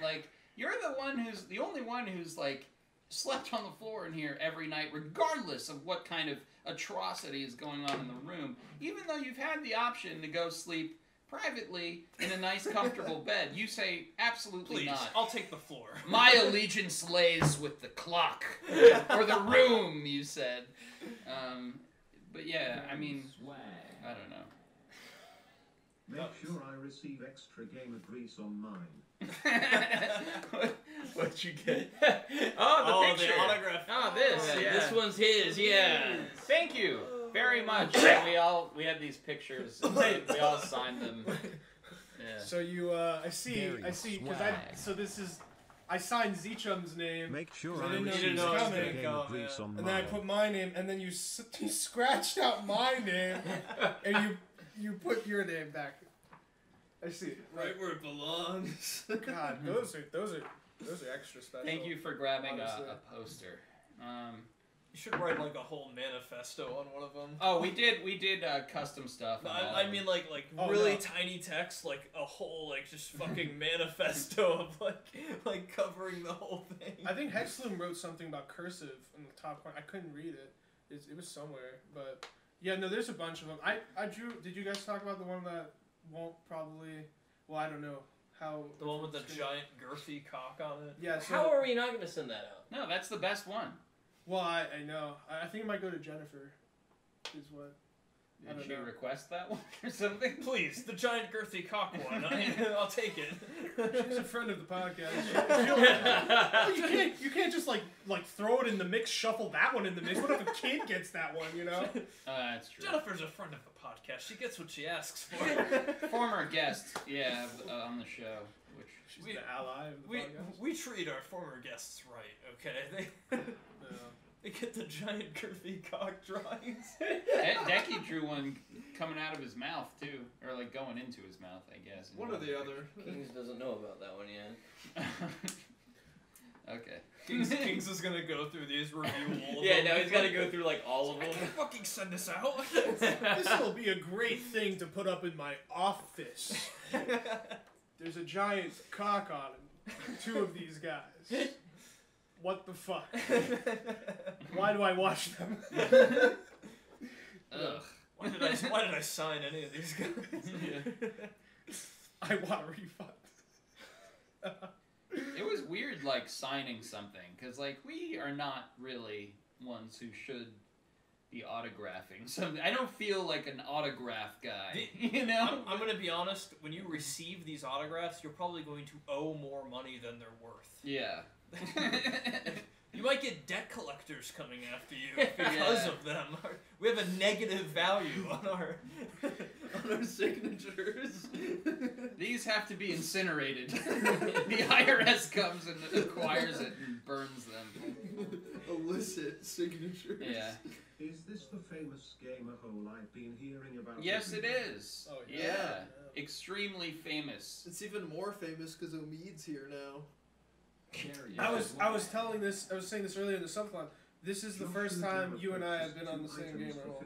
Like, you're the only one who's like slept on the floor in here every night, regardless of what kind of atrocity is going on in the room. Even though you've had the option to go sleep privately in a nice, comfortable bed, you say absolutely Please, not. I'll take the floor. My allegiance lays with the clock or the room, you said. But yeah, I mean, I don't know. Make sure I receive extra gamer grease on mine. What'd you get? Oh, the picture. The autograph. Oh, this. Yeah. This one's his, yeah. Thank you very much. We had these pictures. And we all signed them. Yeah. So you, I see, because I signed ZChum's name, Make sure I I didn't know receive he was extra coming. gamer grease on and then I mine. put my name, and then you scratched out my name, and you put your name back. I see. Right where it belongs. God, those are extra special. Thank you for grabbing Honestly. a poster. You should write like a whole manifesto on one of them. Oh, we did custom stuff. on all I of mean them. like Oh, really no. tiny text, like a whole like just fucking manifesto of like covering the whole thing. I think Hexloom wrote something about cursive in the top corner. I couldn't read it. It was somewhere, but yeah, no, there's a bunch of them. I drew. Did you guys talk about the one that won't probably? Well, I don't know how. The one with the giant girthy cock on it. Yeah. So, How are we not going to send that out? No, that's the best one. well, I know. I think it might go to Jennifer. Is what. I Did don't she know. request that one or something? Please, the giant girthy cock one. I'll take it. She's a friend of the podcast. You can't just like throw it in the mix, shuffle that one in the mix. What if a kid gets that one? You know. That's true. Jennifer's a friend of the podcast. She gets what she asks for. Former guest, yeah, on the show, which She's the ally of the podcast. we treat our former guests right, okay? They get the giant girthy cock drawings. Decky drew one coming out of his mouth too, or like going into his mouth, I guess. One or the other. Kings doesn't know about that one yet. Okay. Kings is gonna go through these, review all of Yeah, them. now he's got to go through like all of I them. can fucking send this out. This will be a great thing to put up in my office. There's a giant cock on it. 2 of these guys. What the fuck? Why do I watch them? Ugh. Why did I sign any of these guys? I want a refund. It was weird, like, signing something, because, like, we are not really ones who should be autographing something. I don't feel like an autograph guy, you know? I'm gonna be honest, when you receive these autographs, you're probably going to owe more money than they're worth. Yeah. You might get debt collectors coming after you because of them. We have a negative value on our signatures. These have to be incinerated. The IRS comes and acquires it and burns them. Illicit signatures. Yeah. Is this the famous gamer hole I've been hearing about? Yes, it is. Oh, Yeah. Extremely famous. It's even more famous because Omid's here now. I was saying this earlier in the subcon. This is the first time you and I have been on the same gamer hole,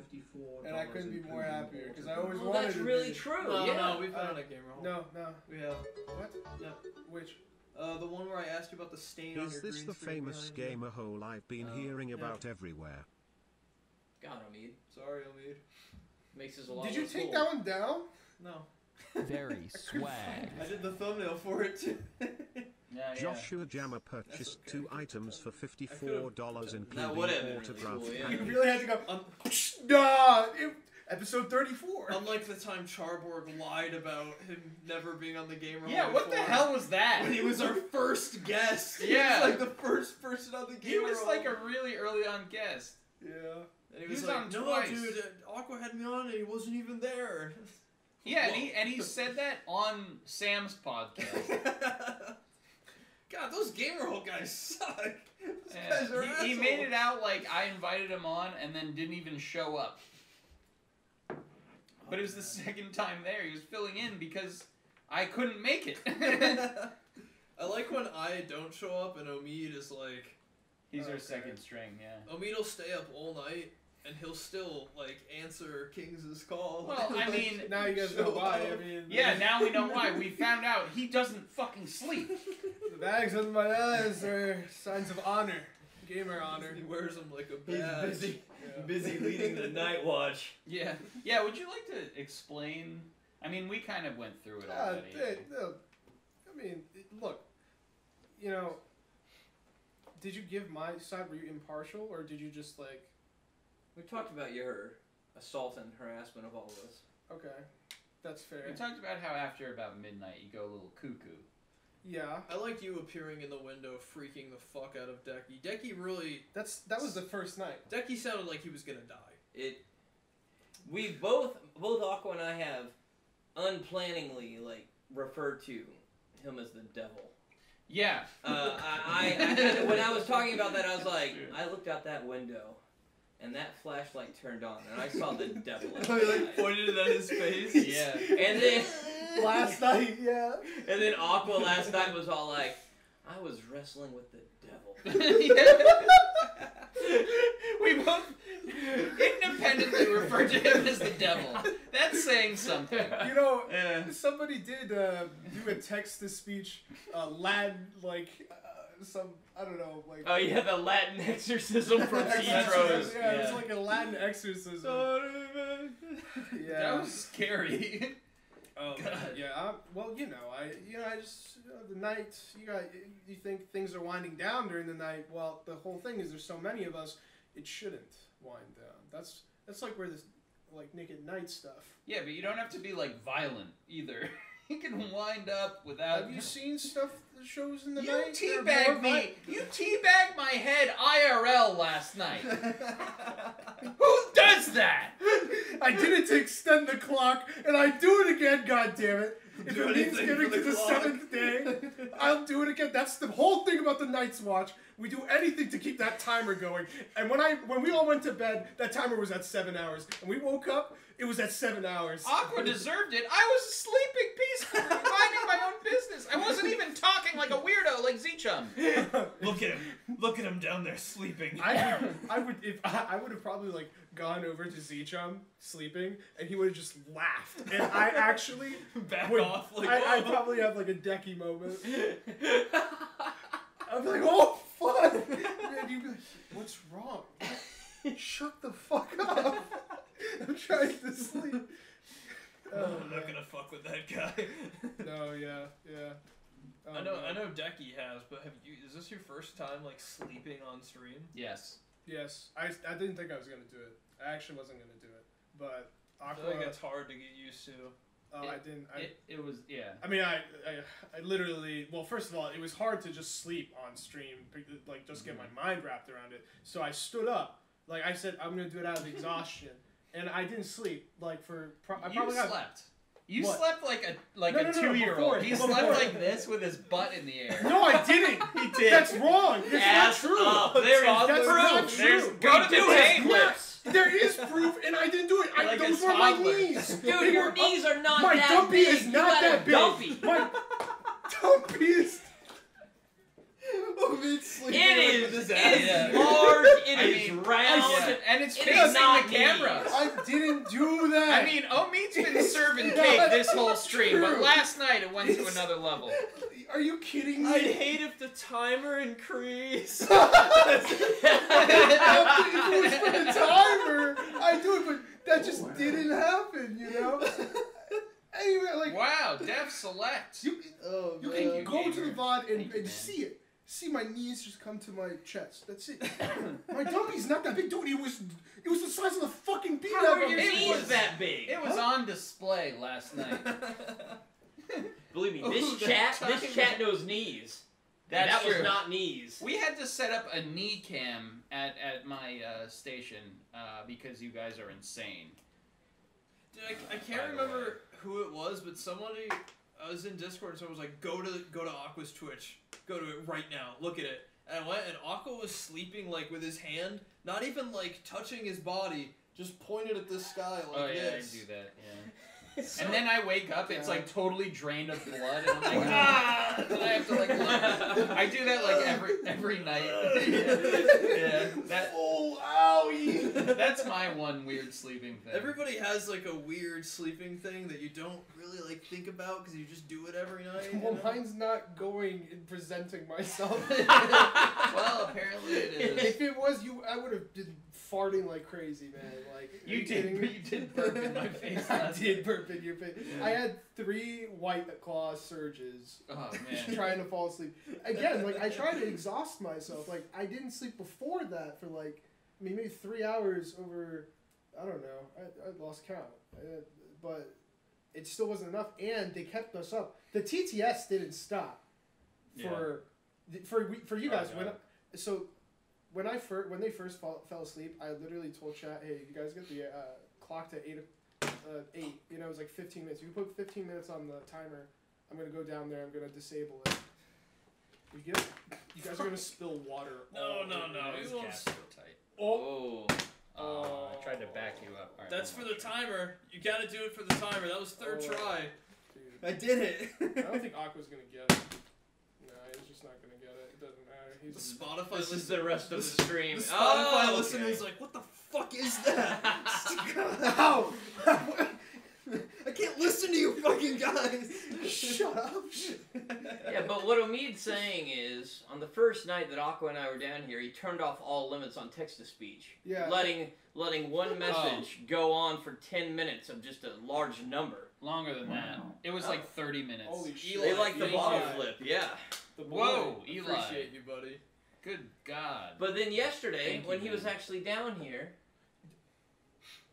and I couldn't be more happier because I always Well, wanted that's to really be. true. No, yeah. no, we've been on a gamer hole. No, We have. what? Yep. Which? The one where I asked you about the stain on your Is this green the screen famous behind you. gamer hole I've been hearing about everywhere? God, Omid. Sorry, Omid. Makes us a lot Did you less take cool. that one down? No. Very swag. I did the thumbnail for it too. Yeah, Joshua Jammer purchased That's okay. 2 items for $54, That including would have been really autographed cool, yeah. You package. really had to go. Nah, Episode 34. Unlike the time Charborg lied about him never being on the Gamer Hall Yeah, what the before, hell was that? when he was our first guest. Yeah. He was like the first person on the Gamer He was Hall. like a really early on guest. Yeah. And he He was was like, on no, twice. dude, Aqua had me on and he wasn't even there. Yeah, and he said that on Sam's podcast. God, those Gamer Hall guys suck. Those Yeah, guys are he assholes. made it out like I invited him on and then didn't even show up. But it was the second time there. He was filling in because I couldn't make it. I like when I don't show up and Omid is like... He's our Okay. second string, yeah. Omid will stay up all night and he'll still, like, answer Kings' call. Well, I Like, mean... Now you guys know show why. up. I mean, Yeah, now we know why. We found out he doesn't fucking sleep. the bags under my eyes are signs of honor, gamer honor. He wears them like a He's badge. busy, Yeah. busy leading the night watch. Yeah. Yeah, would you like to explain? I mean, we kind of went through it already. No, I mean, look, you know, did you give my side? Were you impartial, or did you just like? We talked about your assault and harassment of all of us. Okay, that's fair. We talked about how after about midnight you go a little cuckoo. Yeah, I like you appearing in the window, freaking the fuck out of Decky. Decky really... that was the first night. Decky sounded like he was gonna die. We both Aqua and I have unplanningly like referred to him as the devil. Yeah. I when I was talking about that, I was like, I looked out that window, and that flashlight turned on, and I saw the devil. He like pointed it at his face. Yeah. And then Last night, yeah. and then Aqua last night was all like, I was wrestling with the devil. We both independently referred to him as the devil. That's saying something. You know, Yeah. somebody did do a text-to-speech Latin, like some, I don't know, like. Oh yeah, the Latin exorcism from exorcism. Petros. Yeah, it was like a Latin exorcism. Yeah. That was scary. Oh God. yeah. Well, I just the night. You think things are winding down during the night. Well, the whole thing is there's so many of us. It shouldn't wind down. That's like where this like Naked Night stuff. Yeah, but you don't have to be like violent either. You can wind up without. Have you seen stuff that shows in the You night? that are teabagged more me. You teabagged my head IRL last night. Who does that? I did it to extend the clock, and I do it again. God damn it! If Do it means anything getting for to the the clock. 7th day, I'll do it again. That's the whole thing about the Night's Watch. We do anything to keep that timer going. And when we all went to bed, that timer was at 7 hours, and we woke up, it was at 7 hours. Aqua deserved it. I was sleeping peacefully, minding my own business. I wasn't even talking like a weirdo like ZChum. Look at him. Look at him down there sleeping. I would have probably like gone over to ZChum sleeping, and he would have just laughed. And I actually Back would, off. Like, I probably have like a Decky moment. I'm like, oh fuck! And you'd be like, what's wrong? Shut the fuck up! I'm trying to sleep. I'm not gonna fuck with that guy. No, yeah. Oh, I know man. Decky has, but is this your first time like sleeping on stream? Yes. Yes, I didn't think I was gonna do it. I actually wasn't gonna do it, but I Aqua. feel like it's hard to get used to. I didn't. It was, yeah. I mean, I literally. Well, first of all, it was hard to just sleep on stream, like just get my mind wrapped around it. So I stood up, like I said, I'm gonna do it out of exhaustion, and I didn't sleep. Like for I You probably got. slept. You What? slept like a No, 2-year-old. before. He slept like this with his butt in the air. No, I didn't. He did. That's wrong. It's Ass not true. up. There is That's not proof. true. Go to the tape. clips. There is proof, and I didn't do it. Like Those a were my toddler. knees. Dude, They your were knees are not My that dumpy big. is You not got a that big. dumpy. My dumpy is. Omid sleeping It with is his ass. Yeah. large. It I is mean, round. Yeah, and it's It facing is not the camera. knees. I didn't do that. I mean, Omid's been serving It's cake not this whole stream, but true. last night it went to another level. Are you kidding me? I'd hate if the timer increased. If it was for the timer, I'd do it, but that just didn't happen, you know? Anyway, like, Wow, Dev Select. you Oh can man. you, go to gamer. the VOD Thank you, and man. see it. see my knees just come to my chest. That's it. My dumpy's not that big, dude. It was the size of the fucking peanut. How are your It knees was- that big? It was on display last night. Believe me, Ooh, this that chat knows knees. That's That true. was not knees. We had to set up a knee cam at my station because you guys are insane. Dude, I can't remember who it was, but somebody, I was in Discord and someone was like, go to Aqua's Twitch. Go to it right now. Look at it. And I went, and Aqua was sleeping, like, with his hand, not even, like, touching his body, just pointed at the sky like this. I do that, yeah. And then I wake up, it's like totally drained of blood, and I'm like, ah! And I have to like look. I do that like every night. Yeah. That. Oh, owie! That's my one weird sleeping thing. Everybody has, like, a weird sleeping thing that you don't really, like, think about because you just do it every night. Well, mine's not going and presenting myself. Well, apparently it is. If it was you, I would have been farting like crazy, man. Like You did burp in my face. I did burp in your face. Yeah. I had 3 White Claw surges. Oh man. Trying to fall asleep. Again, like I tried to exhaust myself. Like I didn't sleep before that for like maybe 3 hours over. I don't know. I lost count. But it still wasn't enough, and they kept us up. The TTS didn't stop for you guys. When they first fell asleep, I literally told chat, "Hey, you guys get the clock to 8. You know, it was like 15 minutes. You can put 15 minutes on the timer. I'm gonna go down there. I'm gonna disable it. You guys are gonna spill water. No. This gas so tight. Oh. I tried to back you up. All right, That's for the timer. You gotta do it for the timer. That was third try. Dude. I did it. I don't think Aqua's gonna get it. No, he's just not gonna get it. It doesn't matter. The He's Spotify This is listen- the rest of the stream. The Spotify okay. listener's like, what the fuck is that? Ow! I can't listen to you fucking guys. Shut up! Yeah, but what Omid's saying is, on the first night that Aqua and I were down here, he turned off all limits on text-to-speech. Yeah. Letting one message go on for 10 minutes of just a large number. Longer than that. It was like 30 minutes. Holy shit! They like the Eli. bottle flip, yeah. Whoa, Eli. Appreciate you, buddy. Good God. But then yesterday, Thank when you, he was man. actually down here,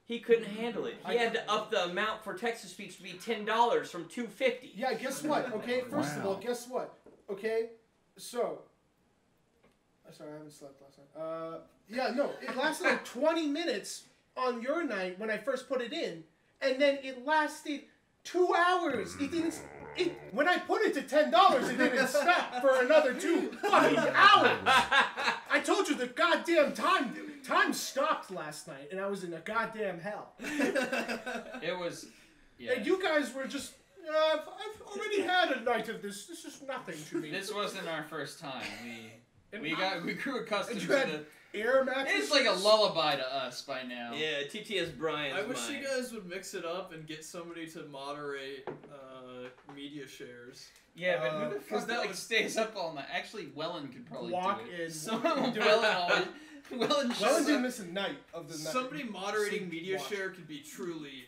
he couldn't handle it. He had to up the amount for text-to-speech to be $10 from $2.50. Yeah, guess what? Okay, first of all, guess what? Okay, so. Sorry, I haven't slept last night. Yeah, no, it lasted like 20 minutes on your night when I first put it in, and then it lasted 2 hours. It didn't. When I put it to $10, it didn't stop for another 2 fucking hours. I told you the goddamn time stopped last night, and I was in a goddamn hell. It was. Yeah. And you guys were just. I've already had a night of this. This is nothing to me. This wasn't our first time. We grew accustomed And to you had the. air mattresses. It's like a lullaby to us by now. Yeah, TTS Brian's I wish mind. you guys would mix it up and get somebody to moderate media shares. Yeah, but who the Because fuck that like was- stays up all night? Actually, Wellen could probably Walk do it. in. Someone Do it. Wellen always. Wellen Wellen didn't miss a night of the night. Somebody moderating Sleep media watch. share could be truly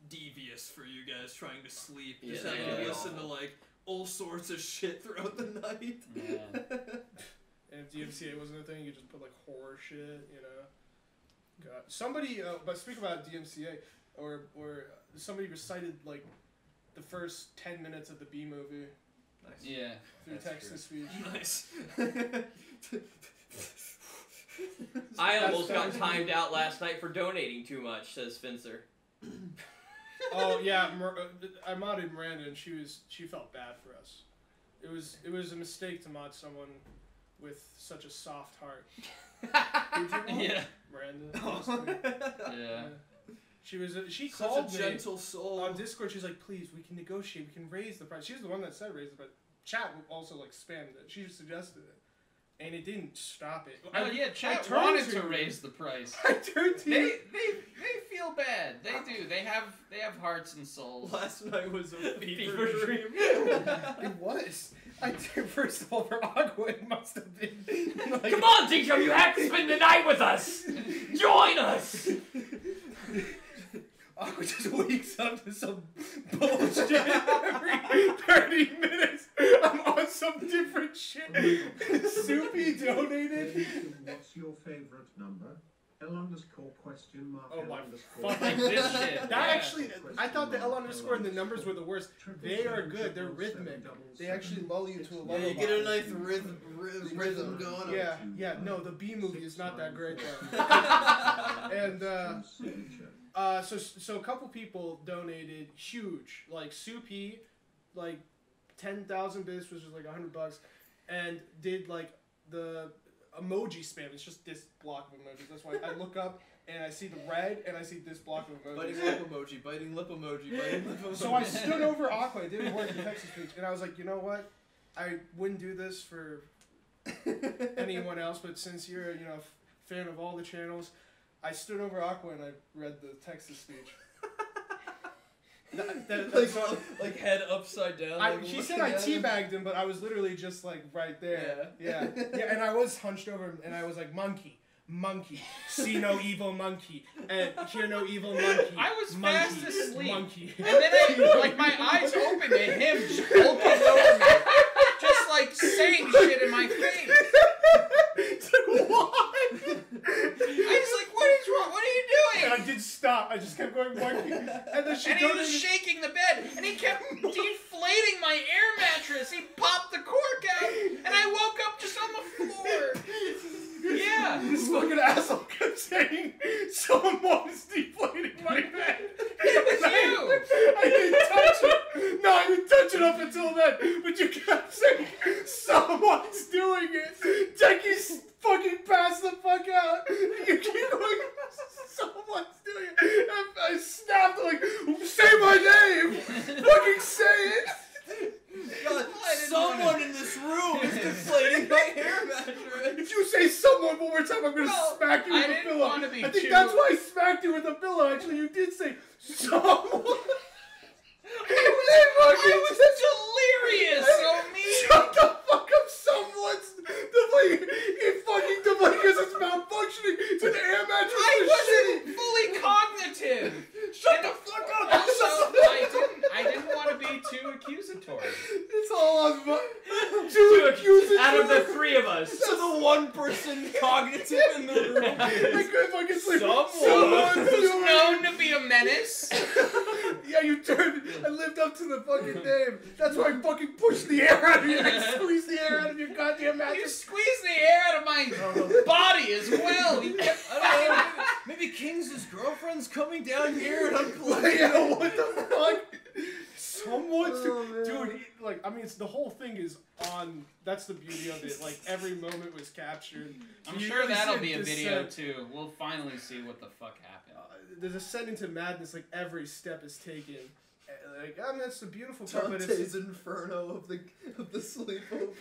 devious for you guys trying to sleep. Yeah, Just they having can to be listen to awful. like all sorts of shit throughout the night. Yeah. And if DMCA wasn't a thing, you just put like horror shit, you know. God, somebody. But speak about DMCA, or somebody recited like the first 10 minutes of the B movie Nice. Yeah. through That's text to speech. Nice. I almost That's- got timed out last night for donating too much, says Spencer. Oh yeah, I modded Miranda, and she felt bad for us. It was a mistake to mod someone with such a soft heart. Who'd you mod? Yeah. Miranda. Yeah. She Such called a me gentle soul. on Discord. She's like, please, we can negotiate. We can raise the price. She's the one that said raise it, but chat also like spammed it. She just suggested it, and it didn't stop it. Oh yeah, chat turned wanted to to you. raise the price. I turned to They you. feel bad. They do. They have hearts and souls. Last night was a Fever fever dream. It was. First of all, for Aqua, it must have been. Like, Come on, ZChum, you have to spend the night with us! Join us! Aqua just wakes up to some bullshit every 30 minutes. I'm on some different shit. Soupy donated. What's your favorite number? L_question_. Oh my Fuck like this shit. That Yeah. actually, I thought the L underscore and the numbers were the worst. They are good. They're rhythmic. They actually lull you to a lullaby. Yeah, you get a nice rhythm going. Yeah, yeah. No, the B movie is not that great though. And so a couple people donated huge, like Soupy, like 10,000 bits, which is like $100, and did like the emoji spam. It's just this block of emojis. That's why I look up and I see the red and I see this block of emojis. Biting lip emoji, biting lip emoji, biting lip emoji. So I stood over Aqua. It didn't work in Texas speech, and I was like, you know what? I wouldn't do this for anyone else, but since you're a fan of all the channels, I stood over Aqua and I read the Texas speech. like head upside down. She said I teabagged him, but I was literally just like right there. Yeah. And I was hunched over him, and I was like, monkey, see no evil monkey, and hear no evil monkey. I was monkey, fast asleep. Monkey. And then my eyes opened to him just hulking over me. Just like saying shit in my face. It's like, what? I was like, what is wrong? What are you doing? And I did stop. I just kept going monkey. And then she And he was shaking the bed, and he kept deflating my air mattress. He popped the cork out, and I woke up just on the floor. Yeah. This fucking asshole kept saying someone's deflating my bed. It was you. I didn't touch it. No, I didn't touch it up until then. But you kept saying someone's doing it. Jackie's fucking passed the fuck out. You keep going, someone's doing it. I snapped like, say my name. Fucking say it. God, someone in this room is deflating my hair mattress. If you say someone one more time, I'm gonna smack you with a pillow. I think that's why I smacked you with a pillow. Actually, you did say someone. I was delirious, Omid. Shut the fuck up, someone's deflating. He fucking deflating because it's malfunctioning. It's an air mattress. I wasn't fully cognitive. Shut the fuck up. Also, I didn't want to be too accusatory. It's all on too accusatory. Out of the three of us. So the one person cognitive in the room. I couldn't fucking sleep. Someone who's known to be a menace. Yeah, you turned. I lived up to the fucking name. That's why I fucking pushed the air out of you. I squeezed the air out of your goddamn mattress. You squeezed the air out of my body as well. You kept Maybe King's girlfriend's coming down here and unplugging. Yeah, what the fuck? Someone's dude. It's the whole thing is on. That's the beauty of it. Like every moment was captured. I'm sure that'll be a video too. We'll finally see what the fuck happened. There's a descent into madness. Like every step is taken. That's the beautiful part. But Dante's Inferno of the sleepover.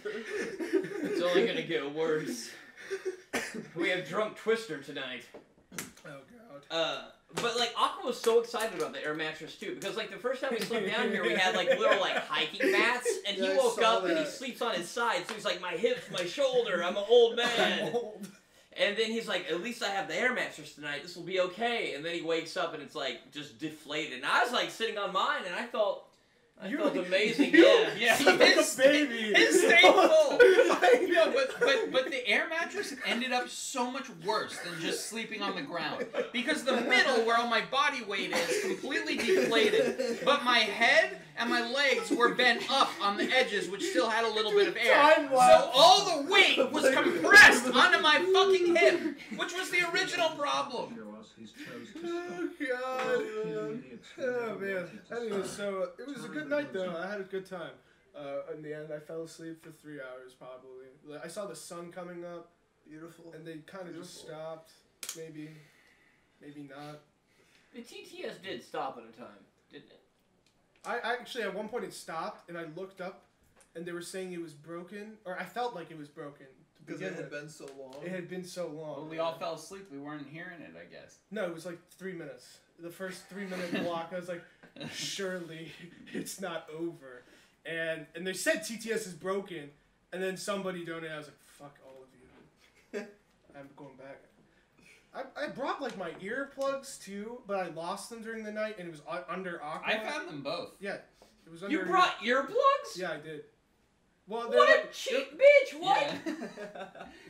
It's only gonna get worse. We have Drunk Twister tonight. Oh god. But like Aqua was so excited about the air mattress too, because like the first time we slept down here, we had like little like hiking mats, and he woke up and he sleeps on his side, so he's like, my hips, my shoulder, I'm an old man. And then he's like, at least I have the air mattress tonight, this will be okay. And then he wakes up and it's like just deflated. And I was like sitting on mine, and I felt amazing. Yeah. See, his baby. His stayed full. No, but the air mattress ended up so much worse than just sleeping on the ground, because the middle, where all my body weight is, completely deflated, but my head and my legs were bent up on the edges, which still had a little bit of air. So all the weight was compressed onto my fucking hip, which was the original problem. Oh god. Oh man. Anyway, so it was a good night though. I had a good time. In the end, I fell asleep for 3 hours probably. I saw the sun coming up. Beautiful. And they kind of just stopped. Maybe not. The TTS did stop at a time, didn't it? I actually, at one point it stopped, and I looked up, and they were saying it was broken, or I felt like it was broken. Because it had been so long. It had been so long. Well, we all fell asleep. We weren't hearing it, I guess. No, it was like 3 minutes. The first 3 minute block, I was like, surely it's not over. And they said TTS is broken, and then somebody donated. I was like, fuck all of you. I'm going back. I brought like my earplugs too, but I lost them during the night, and it was under Aqua. I found them both. Yeah, it was under. You brought earplugs? Yeah, I did. Well, what a cheap bitch! What? Yeah.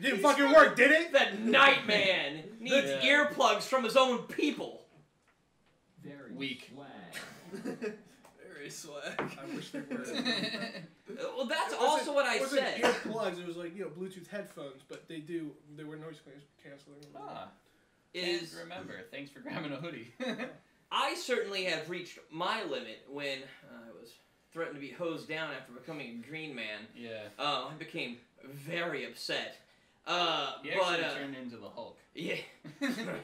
Didn't fucking work, did it? That Nightman needs earplugs from his own people. Very weak. Swag. Very swag. I wish they were. Well, that's also what I said. It wasn't earplugs. It was like Bluetooth headphones, but they were noise canceling. Ah. Is Can't remember. Thanks for grabbing a hoodie. I certainly have reached my limit when I was threatened to be hosed down after becoming a green man. Yeah. I became very upset. He actually turned into the Hulk. Yeah.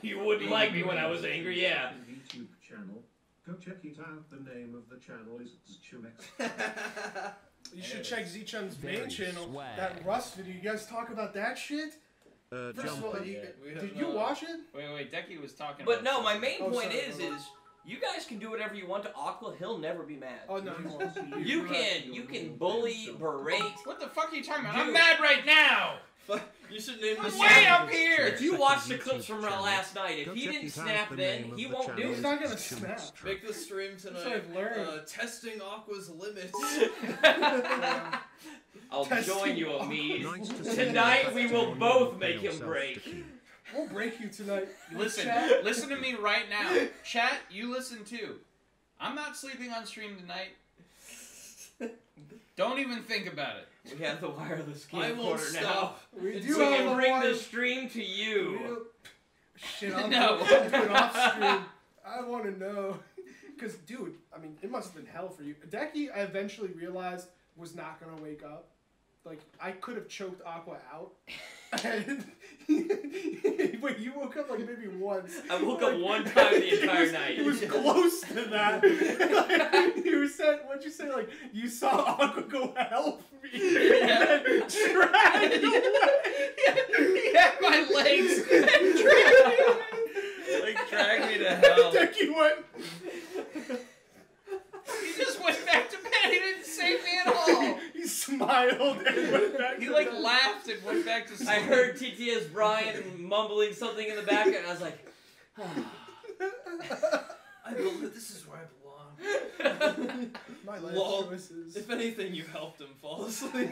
You wouldn't like me when I was angry, yeah. YouTube channel. Go check it out. The name of the channel is ZChum. You should check ZChum's main Very channel. swag. That Rust video. You guys talk about that shit? First of all, We did have you not. watch it? Wait, Decky was talking But about no, my something. main Oh, point sorry, is you guys can do whatever you want to Aqua. He'll never be mad. Oh no, he won't. You can bully, berate. What the fuck are you talking about? Dude. I'm mad right now! You should name I'm this way up here! If you watch the clips from channel. last night, if Go he check didn't it out. snap The then, name of he the won't channel do He's is it. not gonna ZChum snap. Extra. Make the stream That's what tonight. I've learned. Testing Aqua's limits. I'll Testing join you, Aqua. Omid. Nice to see Tonight you. we will both make him break. We'll break you tonight. Listen, Chat. listen to me right now. Chat, you listen too. I'm not sleeping on stream tonight. Don't even think about it. We have the wireless I won't camcorder now. stop. We We do can have bring a the stream to you. Shit, I'll No. do it off stream. I want to know. Because, dude, I mean, it must have been hell for you. Decky, I eventually realized, was not going to wake up. Like, I could have choked Aqua out. And wait, you woke up like maybe once. I woke up one time the entire It night. was close to that. You said, what'd you say? Like, you saw Aqua go help me. Yeah. And drag He had my legs and dragged me. Like, drag me to hell. Decky went. He just went back to bed. He didn't save me at all. He smiled and went back. He to like bed. laughed and went back to sleep. I heard TTS Brian mumbling something in the background, and I was like, I believe this is where I belong. My life Lol. choices. If anything, you helped him fall asleep.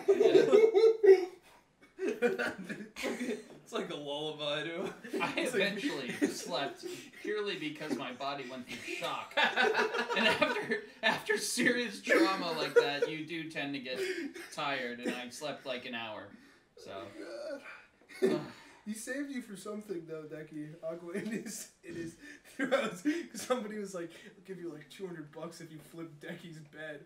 It's like a lullaby to him. I eventually slept purely because my body went through shock. And after serious trauma like that, you do tend to get tired, and I slept like an hour. So. He saved you for something though, Decky. Aqua, it is throughout. Somebody was like, "I'll give you like $200 if you flip Decky's bed."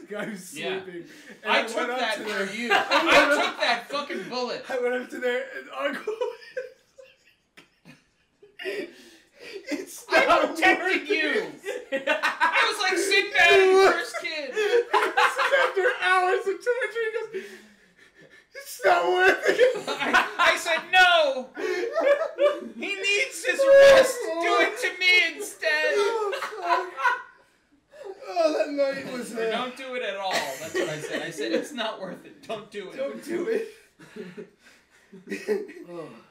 The guy was sleeping. And I took went up that to for there. you. I took that fucking bullet. I went up to there and Aqua. It's I not protected worth you. it. I was like Sinbad in First Kid. This is after hours of torture. He goes, "It's not worth it." I said no. He needs his rest. Do it to me instead. Oh, that night was. Or don't do it at all. That's what I said. I said it's not worth it. Don't do it. Don't do it.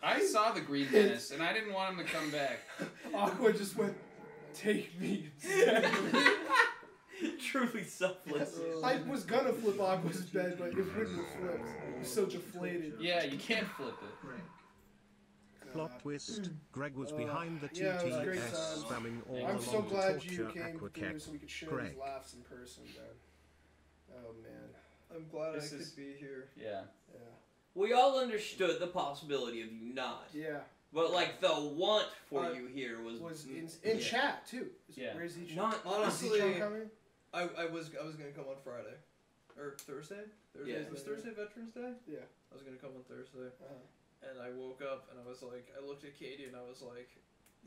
I saw the Green Menace, and I didn't want him to come back. Aqua just went, "Take me instead." truly selfless. I was gonna flip Aqua's bed, but it wouldn't have flipped. It was so deflated. Yeah, you can't flip it. Plot twist. Greg was behind the yeah, it was a great TTS time. spamming all I'm along so to glad you torture came Aqua through Keck. so we could share Greg. these laughs in person, Ben. Oh man. I'm glad This I is- could be here. Yeah. Yeah. We all understood the possibility of you not. Yeah. But, like, the want for you here was in yeah. chat too. Yeah. Where's ZChum? Not Honestly, Is ZChum coming? I was gonna come on Friday, or Thursday. Yeah. Was Thursday Veterans Day? Yeah. I was gonna come on Thursday, Uh-huh. and I woke up and I was like, I looked at Katie and I was like,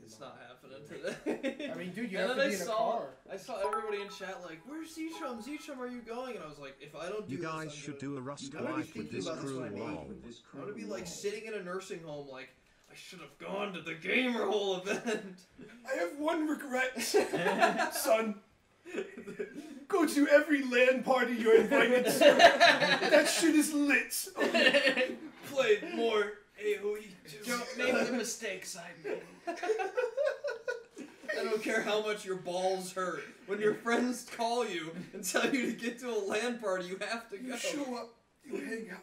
it's not happening today. I mean, dude, you And have then to be in a car. I saw everybody in chat like, "Where's ZChum? ZChum, are you going?" And I was like, "If I don't do You this, guys I'm should gonna, do a Rust I'm gonna be life with thinking this about this crew when I lol. make I'm gonna be like sitting in a nursing home, like I should have gone to the gamer hole event." I have one regret, son. Go to every LAN party you're invited to. That shit is lit. Played more AOE. Don't make the mistakes I made. I don't care how much your balls hurt. When your friends call you and tell you to get to a LAN party, you have to go. You show up, you hang out.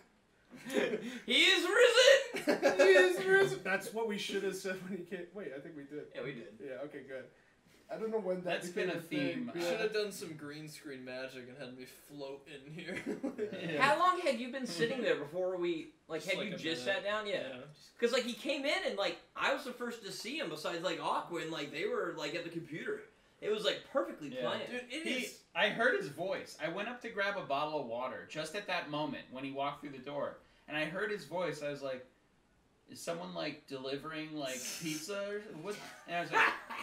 He is risen! He is risen! That's what we should have said when he came. Wait, I think we did. Yeah, we did. Yeah, okay, good. I don't know when that That's been became a theme. We should have done some green screen magic and had me float in here. Yeah. How long had you been sitting there before we, like, Just had like you a just minute. sat down? Yeah. Because, like, he came in and, like, I was the first to see him besides, like, Aqua, and, like, they were, like, at the computer. It was, like, perfectly Yeah. planned. Dude, it is. I heard his voice. I went up to grab a bottle of water just at that moment when he walked through the door. And I heard his voice. I was like, is someone, like, delivering, like, pizza or what? And I was like,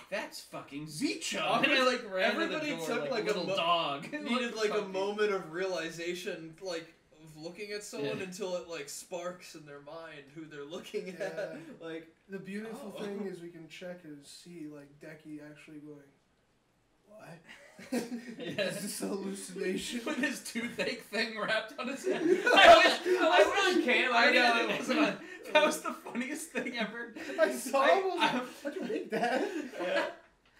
that's fucking ZChum. And I, like, ran Everybody to the door took, like, a little dog. Needed like a Fucking- moment of realization, like of looking at someone Yeah. until it like sparks in their mind who they're looking Yeah. at. Like, The beautiful Oh. thing is we can check and see, like, Decky actually going, what? Yeah. Is this a hallucination? With his toothache thing wrapped on his head. I wish Cam. I know, didn't- it wasn't on. That was the funniest thing ever. I saw him, I was I- like, how'd you make that? Yeah.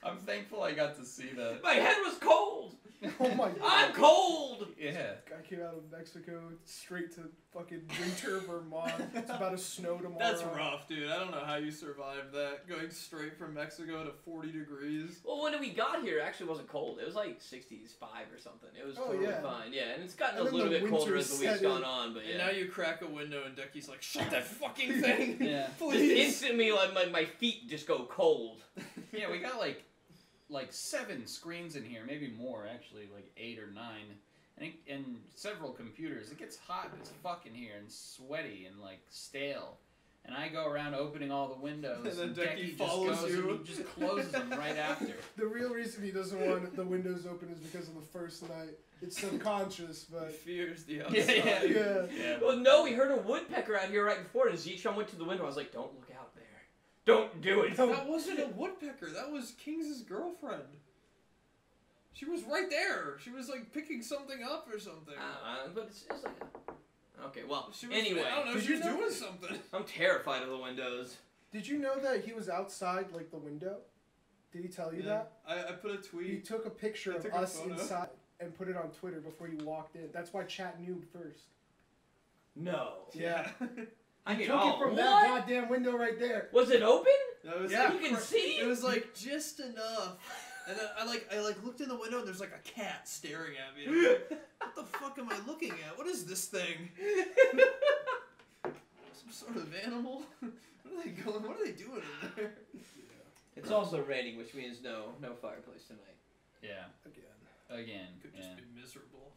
I'm thankful I got to see that. My head was cold. Oh my god. I'm cold. Yeah. Guy came out of Mexico straight to fucking winter Vermont. It's about to snow tomorrow. that's rough, dude. I don't know how you survived that. Going straight from Mexico to 40 degrees. Well, when we got here, it actually wasn't cold. It was like 65 or something. It was Oh, totally yeah. fine. Yeah, and it's gotten And a then little the bit colder winter as the week's set gone in. on, but And yeah. now you crack a window and Decky's like, shut that fucking thing! Yeah. Just Please! instantly, like my feet just go cold. Yeah, we got like 7 screens in here, maybe more actually, like 8 or 9, and several computers. It gets hot as fuck in here and sweaty and like stale. And I go around opening all the windows, And then Decky Decky follows just goes you. and he just closes them right after. The real reason he doesn't want the windows open is because of the first night. It's subconscious, He but fears the Yeah, outside. yeah. yeah. Yeah. Well, no, we heard a woodpecker out here right before, and ZChum went to the window. I was like, don't look out there. Don't do it. That wasn't a woodpecker. That was King's girlfriend. She was right there. She was like picking something up or something. But it's like okay, well, She was, anyway, I don't know. Did She you was know- doing something. I'm terrified of the windows. Did you know that he was outside, like, the window? Did he tell you that? I put a He tweet. took a picture He of took a us photo. inside and put it on Twitter before you walked in. That's why chat knew first. No. Yeah. I He mean, took oh, it from what? that goddamn window right there. Was it open? That was Yeah. like, You can see? It was like just enough. And then I looked in the window and there's like a cat staring at me. And I'm like, what the fuck am I looking at? What is this thing? Some sort of animal? What are they going? What are they doing in there? It's also raining, which means no fireplace tonight. Yeah. Again. Could Yeah. just be miserable.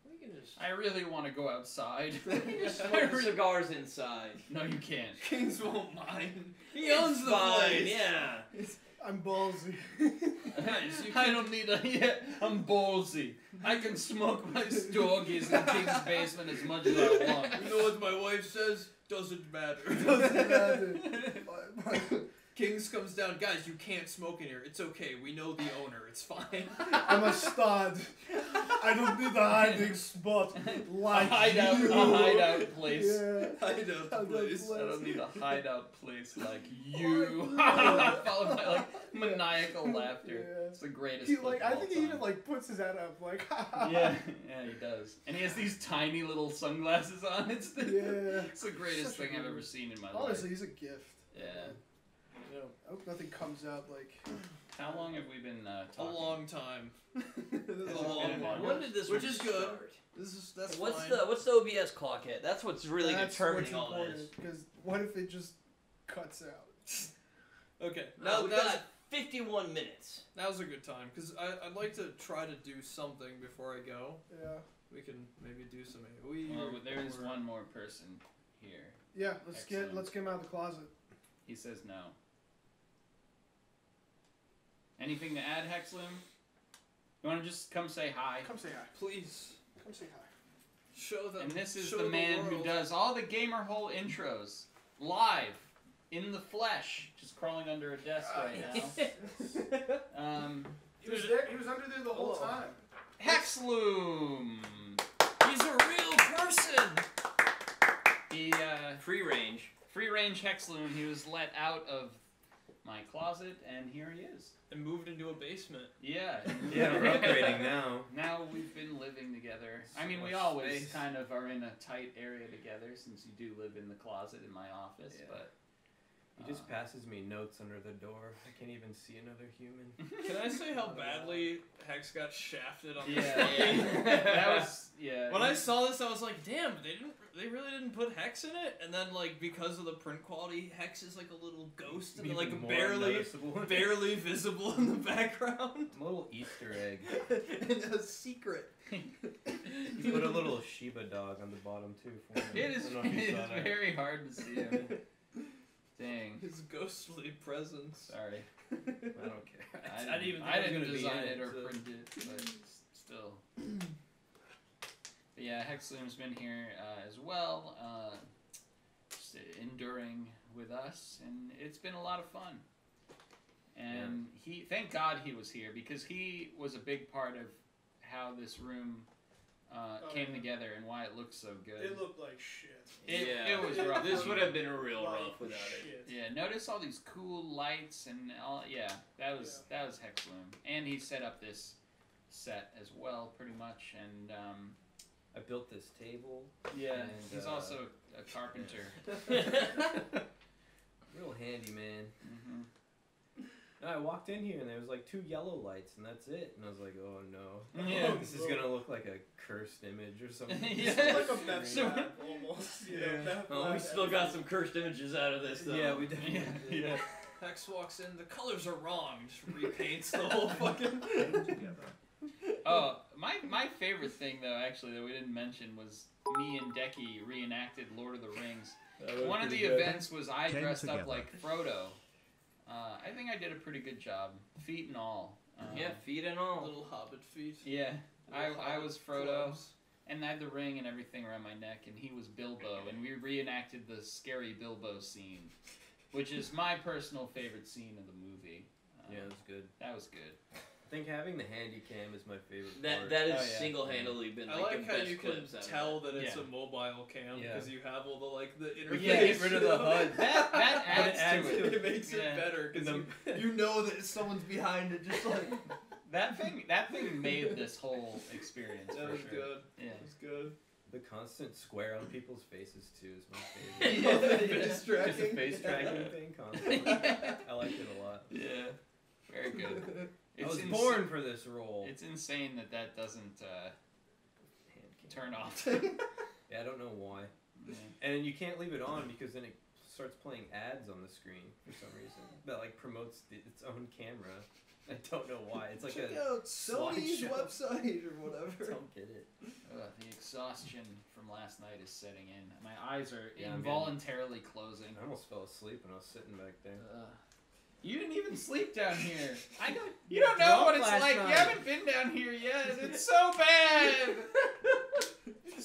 We can just, I really want to go outside. we can just smoke cigars inside. No, you can't. Kings won't mind. He It's owns the fine, place. Yeah. I'm ballsy. Nice, you I can- don't need a. Yeah, I'm ballsy. I can smoke my stogies in King's basement as much as I want. You know what my wife says? Doesn't matter. Doesn't matter. Kings comes down, guys, you can't smoke in here. It's okay. We know the owner. It's fine. I'm a stud. I don't need a hiding spot like a hideout, you. a hideout place. Yeah. Hideout place. I don't need a hideout place like you. Yeah. Followed by like maniacal laughter. Yeah. It's the greatest. He clip like of I all think he time. even like puts his head up like Yeah, yeah, he does. And he has these tiny little sunglasses on. It's the, Yeah. it's the greatest Such a thing I've good- ever seen in my Honestly, life. he's a gift. Yeah. I hope nothing comes out like How long have we been A talking? long time. This is Has a it long been a one. When did this Which one is good. start? That's What's fine. the OBS clock hit? That's what's really that's determining what's all important, this. because what if it just cuts out? Okay. Now we've now's, got 51 minutes. now's a good time because I'd like to try to do something before I go. Yeah. We can maybe do some AoE. Well, or- there is or- one more person here. Yeah, let's Excellent. get him out of the closet. He says no. Anything to add, Hexloom? You want to just come say hi? Come say hi. Please Come say hi. show them. And this is show the man who world. does all the Gamer Hole intros live in the flesh, just crawling under a desk right now. He was there. He was under there the whole Hello. time. Hexloom. He's a real person. He Free range. free range Hexloom. He was let out of my closet, and here he is. And moved into a basement. Yeah. Yeah, we're upgrading now. Now we've been living together. So I mean, we much always space. kind of are in a tight area together since you do live in the closet in my office, Yeah. but... He just passes me notes under the door. I can't even see another human. Can I say how badly Hex got shafted on Yeah, this? yeah. That was... Yeah. When I saw this, I was like, "Damn, they really didn't put Hex in it." And then, like, because of the print quality, Hex is like a little ghost, and Even like more barely noticeable. visible in the background. A little Easter egg. And a secret. He put a little Shiba dog on the bottom too for me. It is I don't know if you saw that. very hard to see him. Dang. His ghostly presence. Sorry. I don't care. I didn't even think I it was didn't gonna be design in it it, or so- print it, but still. But yeah, Hexloom's been here as well, just enduring with us, and it's been a lot of fun. And thank God he was here, because he was a big part of how this room came together and why it looks so good. It looked like shit. It was rough. This would have been a real rough without it. Yeah, notice all these cool lights and all. Yeah, that was Hexloom, and he set up this set as well, pretty much. And I built this table. yeah, And, he's also a carpenter. Real handy, man. Hmm. No, I walked in here and there was like 2 yellow lights and that's it. And I was like, oh no. Yeah. This is gonna look like a cursed image or something. Yeah. It's like a meth So- lab, almost. You know, meth Well, we lab. still got some cursed images out of this, though. Yeah, we definitely did. Yeah. Hex walks in. The colors are wrong. Just repaints the whole fucking. Came together. Oh, my favorite thing though, actually, that we didn't mention was me and Decky reenacted Lord of the Rings. One of the events was I Came dressed up together. like Frodo. I think I did a pretty good job, feet and all. Yeah, feet and all. Little hobbit feet. Yeah, Little I hobbit was Frodo, gloves. and I had the ring and everything around my neck, and he was Bilbo, and we reenacted the scary Bilbo scene, which is my personal favorite scene of the movie. Yeah, it was good. That was good. I think having the handy cam is my favorite That part. that is Oh, yeah. single-handedly been I like like the how best you can clips out of tell that it's Yeah. a mobile cam Yeah. because you have all the like the Yeah, interface. get rid of the HUD. That But it adds adds to to it. It makes Yeah. it better because And you know that someone's behind it. Just like That thing made this whole experience. that for was sure. good. Yeah. That was good. The constant square on people's faces too is my Yeah, favorite. the face Just tracking. a face tracking thing constantly. I liked it a lot. Yeah. Very good. I was ins- born for this role. It's insane that doesn't Hand cam. turn off. Yeah, I don't know why. Yeah. And you can't leave it on because then it starts playing ads on the screen for some reason. That like promotes its own camera. I don't know why. It's like Check a out Sony's slideshow. website or I whatever. don't get it. The exhaustion from last night is setting in. My eyes are Yeah, I'm involuntarily closing. I almost fell asleep when I was sitting back there. You didn't even sleep down here. I got You don't know what it's last like. night. You haven't been down here yet. It's so bad.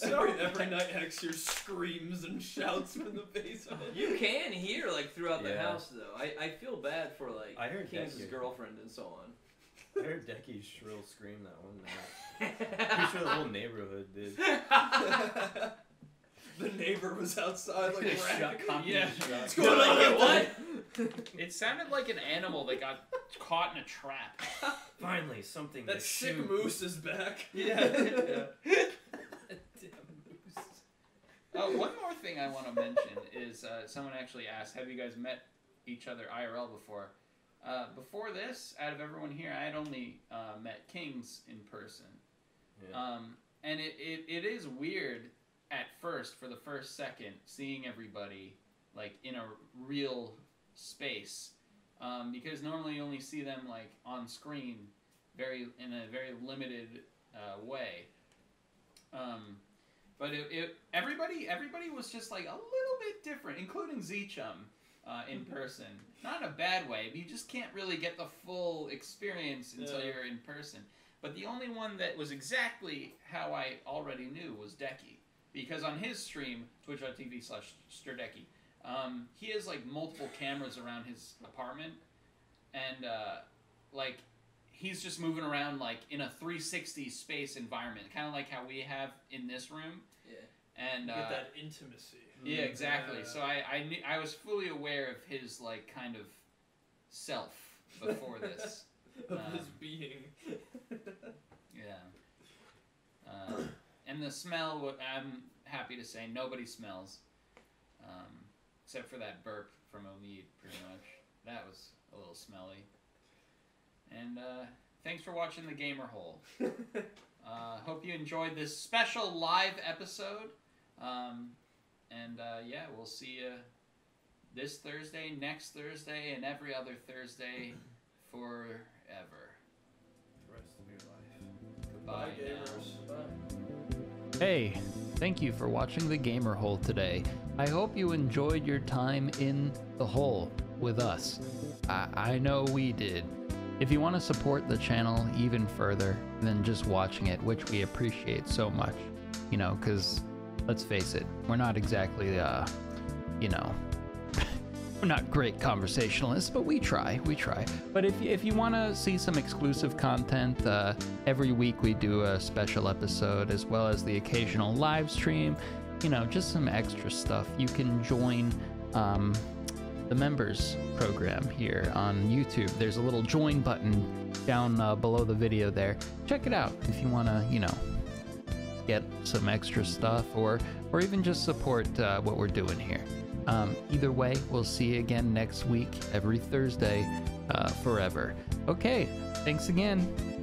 Every night Hex hears screams and shouts from the basement. You can hear like throughout the Yeah. house though. I feel bad for like I heard King's Decky. girlfriend and so on. I heard Decky's shrill scream that one night. Pretty sure the whole neighborhood did. The neighbor was outside like rack. Yeah. What's going on? Like, what? It sounded like an animal that got caught in a trap. Finally, something That to sick shoot. moose is back. Yeah. One more thing I want to mention is someone actually asked, have you guys met each other IRL before? Before this, out of everyone here, I had only met Kings in person. Yeah. And it is weird at first, for the first second, seeing everybody like in a real space. Because normally you only see them like on screen in a very limited way. But everybody was just like a little bit different, including ZChum in person. Not in a bad way, but you just can't really get the full experience until Yeah. you're in person. But the only one that was exactly how I already knew was Decky. Because on his stream, twitch.tv/StirDecky, he has like multiple cameras around his apartment. And like he's just moving around like in a 360 space environment, kind of like how we have in this room. Yeah. And Get that intimacy. yeah, exactly. Yeah. So I was fully aware of his like kind of self before this. Of his being. Yeah. And the smell, I'm happy to say, nobody smells. Except for that burp from Omid, pretty much. That was a little smelly. And thanks for watching the Gamer Hole. Hope you enjoyed this special live episode. Yeah, we'll see you this Thursday, next Thursday, and every other Thursday forever. The rest of your life. Goodbye, gamers. Bye. Hey, thank you for watching the Gamer Hole today. I hope you enjoyed your time in the hole with us. I know we did. If you want to support the channel even further than just watching it, which we appreciate so much, you know, because let's face it, we're not exactly, you know, we're not great conversationalists, but we try. But if you want to see some exclusive content, every week we do a special episode as well as the occasional live stream, you know, just some extra stuff. You can join the members program here on YouTube. There's a little join button down below the video there. Check it out if you want to, you know, get some extra stuff or even just support what we're doing here. Either way, we'll see you again next week, every Thursday, forever. Okay, thanks again.